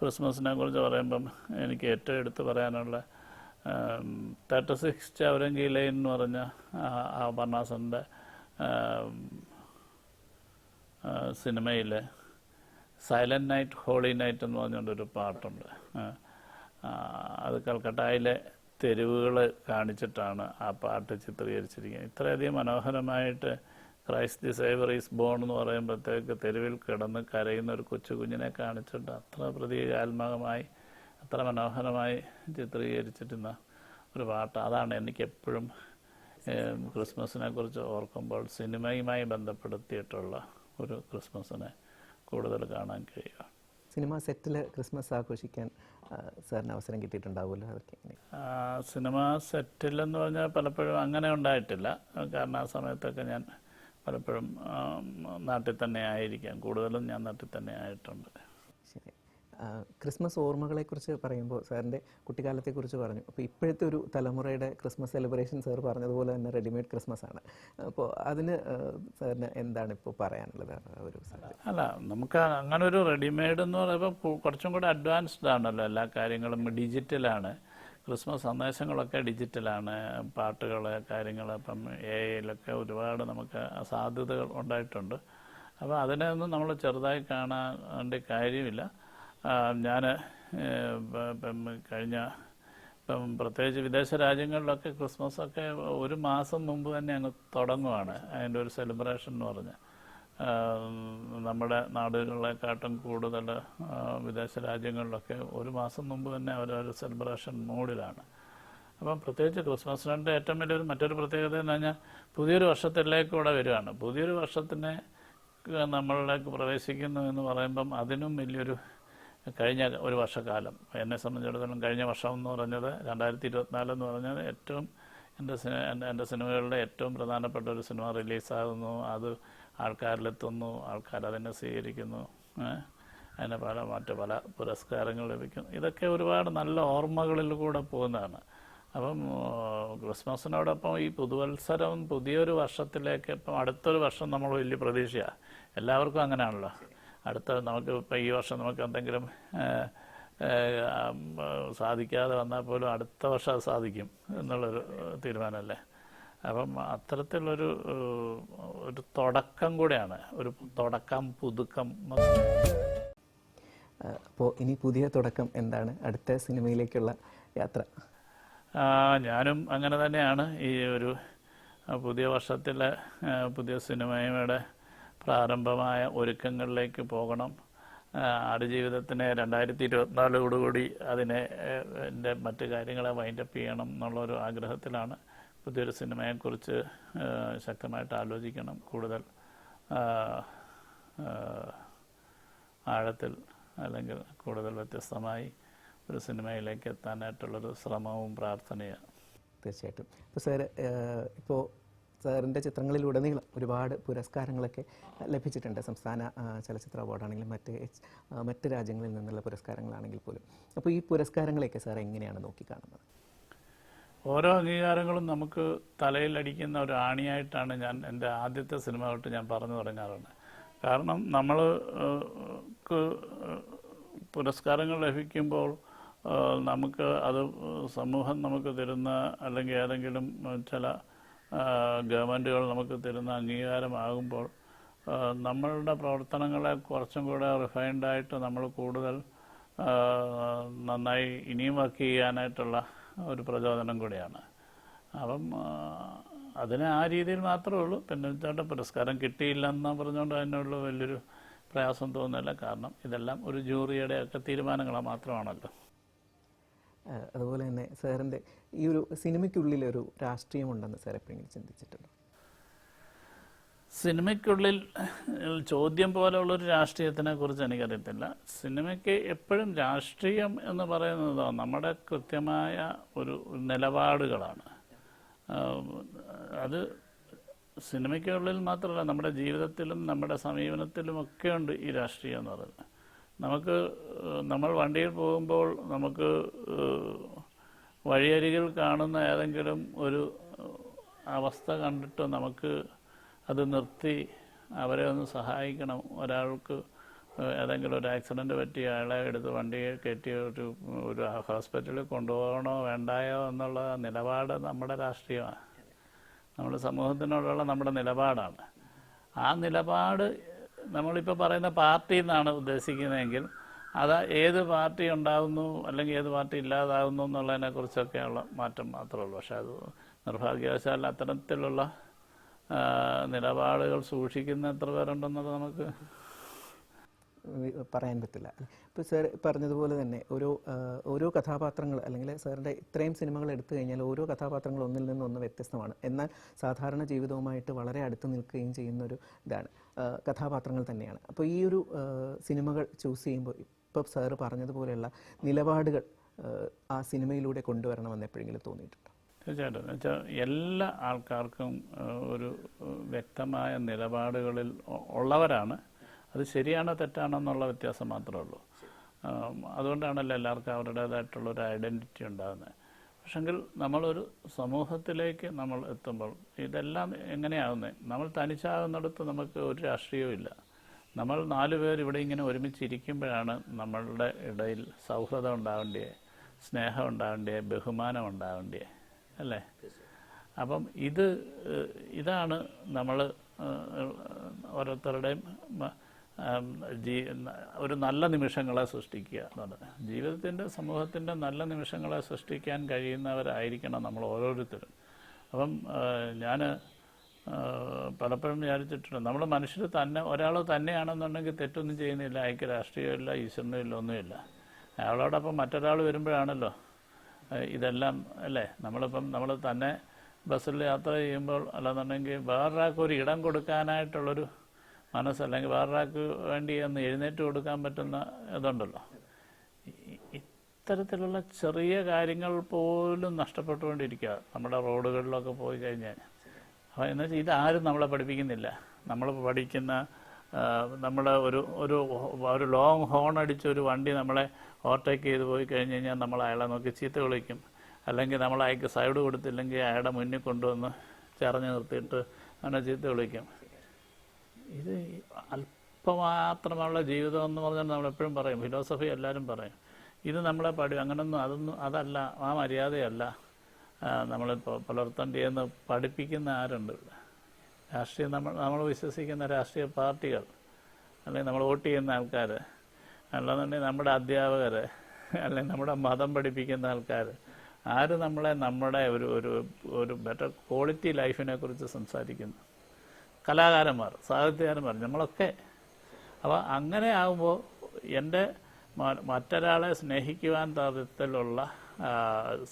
ക്രിസ്മസിനെ കുറിച്ച് പറയുമ്പം എനിക്ക് ഏറ്റവും എടുത്ത് പറയാനുള്ള 36 ചൗരംഗി ലൈൻ എന്ന് പറഞ്ഞ ആ ബർണാസൻ്റെ സിനിമയിൽ സൈലൻറ്റ് നൈറ്റ് ഹോളി നൈറ്റ് എന്ന് പറഞ്ഞുകൊണ്ടൊരു പാട്ടുണ്ട്. അത് കൽക്കട്ടയിലെ തെരുവുകൾ കാണിച്ചിട്ടാണ് ആ പാട്ട് ചിത്രീകരിച്ചിരിക്കുന്നത്. ഇത്രയധികം മനോഹരമായിട്ട് Christ the saviour is born എന്ന് പറയുമ്പോഴത്തേക്ക് തെരുവിൽ കിടന്ന് കരയുന്ന ഒരു കുഞ്ഞിനെ കാണിച്ചിട്ട് അത്ര പ്രതീകാത്മകമായി, അത്ര മനോഹരമായി ചിത്രീകരിച്ചിരുന്ന ഒരു പാട്ട്. അതാണ് എനിക്കെപ്പോഴും ക്രിസ്മസിനെ കുറിച്ച് ഓർക്കുമ്പോൾ സിനിമയുമായി ബന്ധപ്പെടുത്തിയിട്ടുള്ള ഒരു ക്രിസ്മസിനെ കൂടുതൽ കാണാൻ കഴിയുക. സിനിമ സെറ്റിൽ ക്രിസ്മസ് ആഘോഷിക്കാൻ സാറിന് അവസരം കിട്ടിയിട്ടുണ്ടാവുമല്ലോ, അതൊക്കെ? സിനിമ സെറ്റിലെന്ന് പറഞ്ഞാൽ പലപ്പോഴും അങ്ങനെ ഉണ്ടായിട്ടില്ല. കാരണം ആ സമയത്തൊക്കെ ഞാൻ പലപ്പോഴും നാട്ടിൽ തന്നെ ആയിരിക്കാം, കൂടുതലും ഞാൻ നാട്ടിൽ തന്നെ ആയിട്ടുണ്ട്. ശരി. ക്രിസ്മസ് ഓർമ്മകളെക്കുറിച്ച് പറയുമ്പോൾ സാറിൻ്റെ കുട്ടിക്കാലത്തെക്കുറിച്ച് പറഞ്ഞു. അപ്പോൾ ഇപ്പോഴത്തെ ഒരു തലമുറയുടെ ക്രിസ്മസ് സെലിബ്രേഷൻ സാർ പറഞ്ഞതുപോലെ തന്നെ റെഡിമെയ്ഡ് ക്രിസ്മസ് ആണ്. അപ്പോൾ അതിന് സാറിന് എന്താണ് ഇപ്പോൾ പറയാനുള്ളത്? ഒരു അല്ല, നമുക്ക് അങ്ങനെ ഒരു റെഡിമെയ്ഡ് എന്ന് പറയുമ്പോൾ കുറച്ചും കൂടെ അഡ്വാൻസ്ഡ് ആണല്ലോ, എല്ലാ കാര്യങ്ങളും ഡിജിറ്റലാണ്. ക്രിസ്മസ് സന്ദേശങ്ങളൊക്കെ ഡിജിറ്റലാണ്, പാട്ടുകൾ, കാര്യങ്ങൾ. ഇപ്പം AI-യിലൊക്കെ ഒരുപാട് നമുക്ക് സാധ്യതകൾ ഉണ്ടായിട്ടുണ്ട്. അപ്പോൾ അതിനെ ഒന്നും നമ്മൾ ചെറുതായി കാണേണ്ട കാര്യമില്ല. ഞാൻ ഇപ്പം പ്രത്യേകിച്ച് വിദേശ രാജ്യങ്ങളിലൊക്കെ ക്രിസ്മസൊക്കെ ഒരു മാസം മുമ്പ് തന്നെ അങ്ങ് തുടങ്ങുവാണ് അതിൻ്റെ ഒരു സെലിബ്രേഷൻ എന്ന് പറഞ്ഞ്. നമ്മുടെ നാടുകളെക്കാട്ടും കൂടുതൽ വിദേശ രാജ്യങ്ങളിലൊക്കെ ഒരു മാസം മുമ്പ് തന്നെ അവരൊരു സെലിബ്രേഷൻ മൂഡിലാണ്. അപ്പം പ്രത്യേകിച്ച് ക്രിസ്മസിൻ്റെ ഏറ്റവും വലിയൊരു മറ്റൊരു പ്രത്യേകത എന്ന് പറഞ്ഞാൽ പുതിയൊരു വർഷത്തിലേക്കൂടെ വരികയാണ്. പുതിയൊരു വർഷത്തിനെ നമ്മളിലേക്ക് പ്രവേശിക്കുന്നു എന്ന് പറയുമ്പം അതിനും വലിയൊരു കഴിഞ്ഞ ഒരു വർഷക്കാലം എന്നെ സംബന്ധിച്ചിടത്തോളം കഴിഞ്ഞ വർഷം എന്ന് പറഞ്ഞത് 2024 എന്ന് പറഞ്ഞത് ഏറ്റവും എൻ്റെ സിനിമകളുടെ ഏറ്റവും പ്രധാനപ്പെട്ട ഒരു സിനിമ റിലീസാകുന്നു, അത് ആൾക്കാരിലെത്തുന്നു, ആൾക്കാർ അതിനെ സ്വീകരിക്കുന്നു, അതിന് മറ്റു പല പുരസ്കാരങ്ങൾ ലഭിക്കുന്നു. ഇതൊക്കെ ഒരുപാട് നല്ല ഓർമ്മകളിൽ കൂടെ പോകുന്നതാണ്. അപ്പം ക്രിസ്മസിനോടൊപ്പം ഈ പുതുവത്സരം പുതിയൊരു വർഷത്തിലേക്ക് ഇപ്പം അടുത്തൊരു വർഷം നമ്മൾ വലിയ പ്രതീക്ഷയാണ്. എല്ലാവർക്കും അങ്ങനെയാണല്ലോ. നമുക്ക് ഇപ്പം ഈ വർഷം നമുക്ക് എന്തെങ്കിലും സാധിക്കാതെ വന്നാൽ പോലും അടുത്ത വർഷം അത് സാധിക്കും എന്നുള്ളൊരു തീരുമാനമല്ലേ. അപ്പം അത്തരത്തിലൊരു തുടക്കം കൂടെയാണ്, ഒരു തുടക്കം, പുതുക്കം. അപ്പോൾ ഇനി പുതിയ തുടക്കം എന്താണ് അടുത്ത സിനിമയിലേക്കുള്ള യാത്ര? ഞാനും അങ്ങനെ തന്നെയാണ്. ഈ ഒരു പുതിയ വർഷത്തിലെ പുതിയ സിനിമയുടെ പ്രാരംഭമായ ഒരുക്കങ്ങളിലേക്ക് പോകണം. ആടുജീവിതത്തിനെ 2024 അതിനെ എൻ്റെ മറ്റു കാര്യങ്ങളെ വൈൻഡപ്പ് ചെയ്യണം എന്നുള്ളൊരു ആഗ്രഹത്തിലാണ്. പുതിയൊരു സിനിമയെക്കുറിച്ച് ശക്തമായിട്ട് ആലോചിക്കണം, കൂടുതൽ ആഴത്തിൽ അല്ലെങ്കിൽ കൂടുതൽ വ്യത്യസ്തമായി ഒരു സിനിമയിലേക്ക് എത്താനായിട്ടുള്ളൊരു ശ്രമവും പ്രാർത്ഥനയാണ്. തീർച്ചയായിട്ടും. ഇപ്പോൾ സാർ ഇപ്പോൾ സാറിൻ്റെ ചിത്രങ്ങളിലുടനീളം ഒരുപാട് പുരസ്കാരങ്ങളൊക്കെ ലഭിച്ചിട്ടുണ്ട്. സംസ്ഥാന ചലച്ചിത്ര അവാർഡാണെങ്കിലും മറ്റ് രാജ്യങ്ങളിൽ നിന്നുള്ള പുരസ്കാരങ്ങളാണെങ്കിൽ പോലും. അപ്പോൾ ഈ പുരസ്കാരങ്ങളെയൊക്കെ സാർ എങ്ങനെയാണ് നോക്കിക്കാണുന്നത്? ഓരോ അംഗീകാരങ്ങളും നമുക്ക് തലയിലടിക്കുന്ന ഒരു ആണിയായിട്ടാണ് ഞാൻ എൻ്റെ ആദ്യത്തെ സിനിമ തൊട്ട് ഞാൻ പറഞ്ഞു തുടങ്ങാറുണ്ട്. കാരണം നമ്മൾക്ക് പുരസ്കാരങ്ങൾ ലഭിക്കുമ്പോൾ നമുക്ക് അത് സമൂഹം നമുക്ക് തരുന്ന അല്ലെങ്കിൽ ഏതെങ്കിലും ചില ഗവൺമെൻറ്റുകൾ നമുക്ക് തരുന്ന അംഗീകാരമാകുമ്പോൾ നമ്മളുടെ പ്രവർത്തനങ്ങളെ കുറച്ചും കൂടെ റിഫൈൻഡായിട്ട് നമ്മൾ കൂടുതൽ നന്നായി ഇനിയും വർക്ക് ചെയ്യാനായിട്ടുള്ള ഒരു പ്രചോദനം കൂടിയാണ്. അപ്പം അതിന് ആ രീതിയിൽ മാത്രമേ ഉള്ളൂ. പിന്നെ ചേട്ടൻ പുരസ്കാരം കിട്ടിയില്ലെന്ന് പറഞ്ഞുകൊണ്ട് അതിനുള്ള വലിയൊരു പ്രയാസം തോന്നുന്നില്ല. കാരണം ഇതെല്ലാം ഒരു ജൂറിയുടെ ഒക്കെ തീരുമാനങ്ങൾ മാത്രമാണല്ലോ. അതുപോലെ തന്നെ സാറിൻ്റെ ഈ ഒരു സിനിമയ്ക്കുള്ളിലൊരു രാഷ്ട്രീയമുണ്ടെന്ന് സാർ എപ്പോഴെങ്കിലും ചിന്തിച്ചിട്ടുണ്ടോ? സിനിമയ്ക്കുള്ളിൽ ചോദ്യം പോലെയുള്ളൊരു രാഷ്ട്രീയത്തിനെ കുറിച്ച് എനിക്കറിയത്തില്ല. സിനിമയ്ക്ക് എപ്പോഴും രാഷ്ട്രീയം എന്ന് പറയുന്നത് നമ്മുടെ കൃത്യമായ ഒരു നിലപാടുകളാണ്. അത് സിനിമയ്ക്കുള്ളിൽ മാത്രമല്ല, നമ്മുടെ ജീവിതത്തിലും നമ്മുടെ സമീപനത്തിലുമൊക്കെ ഉണ്ട് ഈ രാഷ്ട്രീയം എന്ന് പറയുന്നത്. നമ്മൾ വണ്ടിയിൽ പോകുമ്പോൾ നമുക്ക് വഴിയരികിൽ കാണുന്ന ഏതെങ്കിലും ഒരു അവസ്ഥ കണ്ടിട്ട് നമുക്ക് അത് നിർത്തി അവരെ ഒന്ന് സഹായിക്കണം. ഒരാൾക്ക് ഏതെങ്കിലും ഒരു ആക്സിഡൻറ്റ് പറ്റി അയാളെ എടുത്ത് വണ്ടിയെ കയറ്റി ഒരു ഹോസ്പിറ്റലിൽ കൊണ്ടുപോകണോ വേണ്ടായോ എന്നുള്ള നിലപാട് നമ്മുടെ രാഷ്ട്രീയമാണ്, നമ്മുടെ സമൂഹത്തിനോടുള്ള നമ്മുടെ നിലപാടാണ്. ആ നിലപാട് നമ്മളിപ്പോൾ പറയുന്ന പാർട്ടി എന്നാണ് ഉദ്ദേശിക്കുന്നതെങ്കിൽ അത് ഏത് പാർട്ടി ഉണ്ടാകുന്നു അല്ലെങ്കിൽ ഏത് പാർട്ടി ഇല്ലാതാകുന്നു എന്നുള്ളതിനെക്കുറിച്ചൊക്കെയുള്ള മാറ്റം മാത്രമേ ഉള്ളൂ. പക്ഷെ അത് നിർഭാഗ്യവശാൽ അത്തരത്തിലുള്ള നിലപാടുകൾ സൂക്ഷിക്കുന്ന എത്ര പേരുണ്ടെന്നുള്ളത് നമുക്ക് പറയാൻ പറ്റില്ല. ഇപ്പോൾ സാർ പറഞ്ഞതുപോലെ തന്നെ ഓരോ കഥാപാത്രങ്ങൾ അല്ലെങ്കിൽ സാറിൻ്റെ ഇത്രയും സിനിമകൾ എടുത്തു കഴിഞ്ഞാൽ ഓരോ കഥാപാത്രങ്ങൾ ഒന്നിൽ നിന്നൊന്ന് വ്യത്യസ്തമാണ്. എന്നാൽ സാധാരണ ജീവിതവുമായിട്ട് വളരെ അടുത്ത് നിൽക്കുകയും ചെയ്യുന്നൊരു ഇതാണ്, കഥാപാത്രങ്ങൾ തന്നെയാണ്. അപ്പോൾ ഈ ഒരു സിനിമകൾ ചൂസ് ചെയ്യുമ്പോൾ ഇപ്പോൾ സാറ് പറഞ്ഞതുപോലെയുള്ള നിലപാടുകൾ ആ സിനിമയിലൂടെ കൊണ്ടുവരണമെന്ന് എപ്പോഴെങ്കിലും തോന്നിയിട്ടുണ്ടോ? തീർച്ചയായിട്ടും. എന്നുവെച്ചാൽ എല്ലാ ആൾക്കാർക്കും ഒരു വ്യക്തമായ നിലപാടുകളിൽ ഉള്ളവരാണ്. അത് ശരിയാണോ തെറ്റാണോ എന്നുള്ള വ്യത്യാസം മാത്രമേ ഉള്ളൂ. അതുകൊണ്ടാണല്ലോ എല്ലാവർക്കും അവരുടേതായിട്ടുള്ളൊരു ഐഡൻറ്റിറ്റി ഉണ്ടാകുന്നത്. പക്ഷെങ്കിൽ നമ്മളൊരു സമൂഹത്തിലേക്ക് നമ്മൾ എത്തുമ്പോൾ ഇതെല്ലാം എങ്ങനെയാവുന്നത്? നമ്മൾ തനിച്ചാകുന്നിടത്ത് നമുക്ക് ഒരു രാഷ്ട്രീയവും ഇല്ല. നമ്മൾ 4 പേർ ഇവിടെ ഇങ്ങനെ ഒരുമിച്ചിരിക്കുമ്പോഴാണ് നമ്മളുടെ ഇടയിൽ സൗഹൃദം ഉണ്ടാവേണ്ടേ, സ്നേഹം ഉണ്ടാവേണ്ടേ, ബഹുമാനം ഉണ്ടാവേണ്ടേ, അല്ലേ? അപ്പം ഇതാണ് നമ്മൾ ഓരോരുത്തരുടെയും ഒരു നല്ല നിമിഷങ്ങളെ സൃഷ്ടിക്കുക എന്നുള്ളത്. ജീവിതത്തിൻ്റെ, സമൂഹത്തിൻ്റെ നല്ല നിമിഷങ്ങളെ സൃഷ്ടിക്കാൻ കഴിയുന്നവരായിരിക്കണം നമ്മൾ ഓരോരുത്തരും. അപ്പം ഞാൻ പലപ്പോഴും വിചാരിച്ചിട്ടുണ്ട്, നമ്മൾ മനുഷ്യർ തന്നെ, ഒരാൾ തന്നെയാണെന്നുണ്ടെങ്കിൽ തെറ്റൊന്നും ചെയ്യുന്നില്ല, അയക്ക് രാഷ്ട്രീയമില്ല, ഈശ്വരനും ഇല്ല, ഒന്നുമില്ല. അയാളോടൊപ്പം മറ്റൊരാൾ വരുമ്പോഴാണല്ലോ ഇതെല്ലാം, അല്ലേ? നമ്മൾ തന്നെ ബസ്സിൽ യാത്ര ചെയ്യുമ്പോൾ അല്ലാന്നുണ്ടെങ്കിൽ വേറൊരാൾക്ക് ഒരു ഇടം കൊടുക്കാനായിട്ടുള്ളൊരു മനസ്സ്, അല്ലെങ്കിൽ വേറൊരാൾക്ക് വേണ്ടി ഒന്ന് എഴുന്നേറ്റ് കൊടുക്കാൻ പറ്റുന്ന ഇതുണ്ടല്ലോ. ഇത്തരത്തിലുള്ള ചെറിയ കാര്യങ്ങൾ പോലും നഷ്ടപ്പെട്ടുകൊണ്ടിരിക്കുക നമ്മുടെ റോഡുകളിലൊക്കെ പോയി കഴിഞ്ഞാൽ. അപ്പോൾ എന്ന് വെച്ചാൽ ഇതാരും നമ്മളെ പഠിപ്പിക്കുന്നില്ല. നമ്മൾ പഠിക്കുന്ന നമ്മുടെ ഒരു ലോങ് ഹോൺ അടിച്ചൊരു വണ്ടി നമ്മളെ ഓവർടേക്ക് ചെയ്ത് പോയി കഴിഞ്ഞ് കഴിഞ്ഞാൽ നമ്മൾ അയാളെ നോക്കി ചീത്ത വിളിക്കും. അല്ലെങ്കിൽ നമ്മൾ അയാൾക്ക് സൈഡ് കൊടുത്തില്ലെങ്കിൽ അയാളുടെ മുന്നിൽ കൊണ്ടുവന്ന് ചെറഞ്ഞു നിർത്തിയിട്ട് അവനെ ചീത്ത വിളിക്കും. ഇത് അല്പമാത്രമുള്ള ജീവിതം എന്ന് പറഞ്ഞാൽ നമ്മളെപ്പോഴും പറയും, ഫിലോസഫി എല്ലാവരും പറയും. ഇത് നമ്മളെ അതല്ല, ആ മര്യാദയല്ല നമ്മളിപ്പോൾ പുലർത്തേണ്ടിയെന്ന് പഠിപ്പിക്കുന്ന ആരുണ്ട്? രാഷ്ട്രീയം, നമ്മൾ വിശ്വസിക്കുന്ന രാഷ്ട്രീയ പാർട്ടികൾ, അല്ലെങ്കിൽ നമ്മൾ വോട്ട് ചെയ്യുന്ന ആൾക്കാർ, അല്ലാന്നുണ്ടെങ്കിൽ നമ്മുടെ അധ്യാപകർ, അല്ലെങ്കിൽ നമ്മുടെ മതം പഠിപ്പിക്കുന്ന ആൾക്കാർ, ആര് നമ്മുടെ ഒരു ബെറ്റർ ക്വാളിറ്റി ലൈഫിനെ കുറിച്ച് സംസാരിക്കുന്നു? കലാകാരന്മാർ, സാഹിത്യകാരന്മാർ, നമ്മളൊക്കെ. അപ്പോൾ അങ്ങനെ ആകുമ്പോൾ മറ്റൊരാളെ സ്നേഹിക്കുവാൻ തരത്തിലുള്ള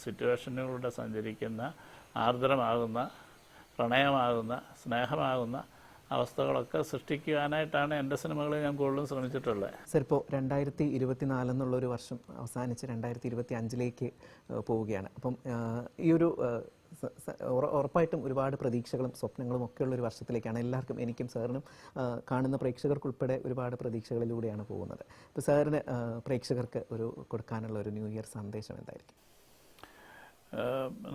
സിറ്റുവേഷനുകളിലൂടെ സഞ്ചരിക്കുന്ന, ആർദ്രമാകുന്ന, പ്രണയമാകുന്ന, സ്നേഹമാകുന്ന അവസ്ഥകളൊക്കെ സൃഷ്ടിക്കുവാനായിട്ടാണ് എൻ്റെ സിനിമകളിൽ ഞാൻ കൂടുതലും ശ്രമിച്ചിട്ടുള്ളത്. സർ, ഇപ്പോൾ 2024 എന്നുള്ളൊരു വർഷം അവസാനിച്ച് 2025 പോവുകയാണ്. അപ്പം ഈ ഒരു ഉറപ്പായിട്ടും ഒരുപാട് പ്രതീക്ഷകളും സ്വപ്നങ്ങളും ഒക്കെയുള്ളൊരു വർഷത്തിലേക്കാണ് എല്ലാവർക്കും, എനിക്കും സാറിനും കാണുന്ന പ്രേക്ഷകർക്കുൾപ്പെടെ ഒരുപാട് പ്രതീക്ഷകളിലൂടെയാണ് പോകുന്നത്. ഇപ്പോൾ സാറിന് പ്രേക്ഷകർക്ക് കൊടുക്കാനുള്ള ഒരു ന്യൂ ഇയർ സന്ദേശം എന്തായിരിക്കും?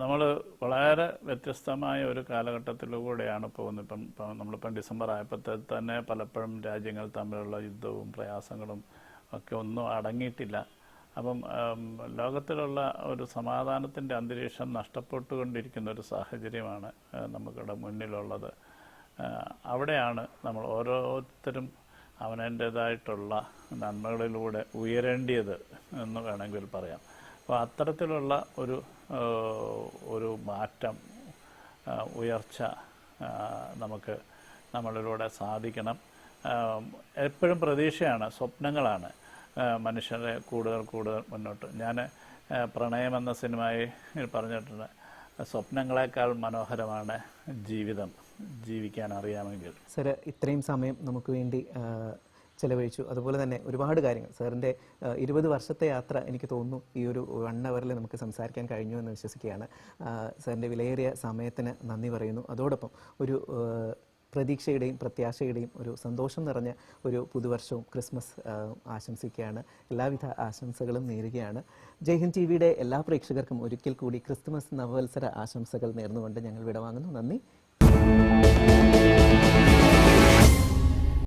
നമ്മൾ വളരെ വ്യത്യസ്തമായ ഒരു കാലഘട്ടത്തിലൂടെയാണ് പോകുന്നത്. നമ്മളിപ്പം ഡിസംബർ ആയപ്പോഴത്തെ തന്നെ പലപ്പോഴും രാജ്യങ്ങൾ തമ്മിലുള്ള യുദ്ധവും പ്രയാസങ്ങളും ഒക്കെ ഒന്നും അടങ്ങിയിട്ടില്ല. അപ്പം ലോകത്തിലുള്ള ഒരു സമാധാനത്തിൻ്റെ അന്തരീക്ഷം നഷ്ടപ്പെട്ടുകൊണ്ടിരിക്കുന്ന ഒരു സാഹചര്യമാണ് നമുക്കിവിടെ മുന്നിലുള്ളത്. അവിടെയാണ് നമ്മൾ ഓരോരുത്തരും അവനേൻ്റേതായിട്ടുള്ള നന്മകളിലൂടെ ഉയരേണ്ടിയത് എന്ന് വേണമെങ്കിൽ പറയാം. അപ്പോൾ അത്തരത്തിലുള്ള ഒരു മാറ്റം, ഉയർച്ച നമുക്ക് നമ്മളിലൂടെ സാധിക്കണം. എപ്പോഴും പ്രതീക്ഷയാണ്, സ്വപ്നങ്ങളാണ് മനുഷ്യരെ കൂടുതൽ മുന്നോട്ട്. ഞാൻ പ്രണയമെന്ന സിനിമയിൽ പറഞ്ഞിട്ടുണ്ട്, സ്വപ്നങ്ങളെക്കാൾ മനോഹരമാണ് ജീവിതം, ജീവിക്കാൻ അറിയാമെങ്കിൽ. സർ, ഇത്രയും സമയം നമുക്ക് വേണ്ടി ചെലവഴിച്ചു. അതുപോലെ തന്നെ ഒരുപാട് കാര്യങ്ങൾ, സാറിൻ്റെ 20 വർഷത്തെ യാത്ര എനിക്ക് തോന്നുന്നു ഈ ഒരു 1 അവറിൽ നമുക്ക് സംസാരിക്കാൻ കഴിഞ്ഞു എന്ന് വിശ്വസിക്കുകയാണ്. സാറിൻ്റെ വിലയേറിയ സമയത്തിന് നന്ദി പറയുന്നു. അതോടൊപ്പം ഒരു പ്രതീക്ഷയുടെയും പ്രത്യാശയുടെയും ഒരു സന്തോഷം നിറഞ്ഞ ഒരു പുതുവർഷവും ക്രിസ്മസ് ആശംസിക്കുകയാണ്. എല്ലാവിധ ആശംസകളും നേരുകയാണ്. ജയ്ഹിന്ദ് ടിവിയുടെ എല്ലാ പ്രേക്ഷകർക്കും ഒരിക്കൽ കൂടി ക്രിസ്തുമസ് നവവത്സര ആശംസകൾ നേർന്നുകൊണ്ട് ഞങ്ങൾ വിടവാങ്ങുന്നു. നന്ദി.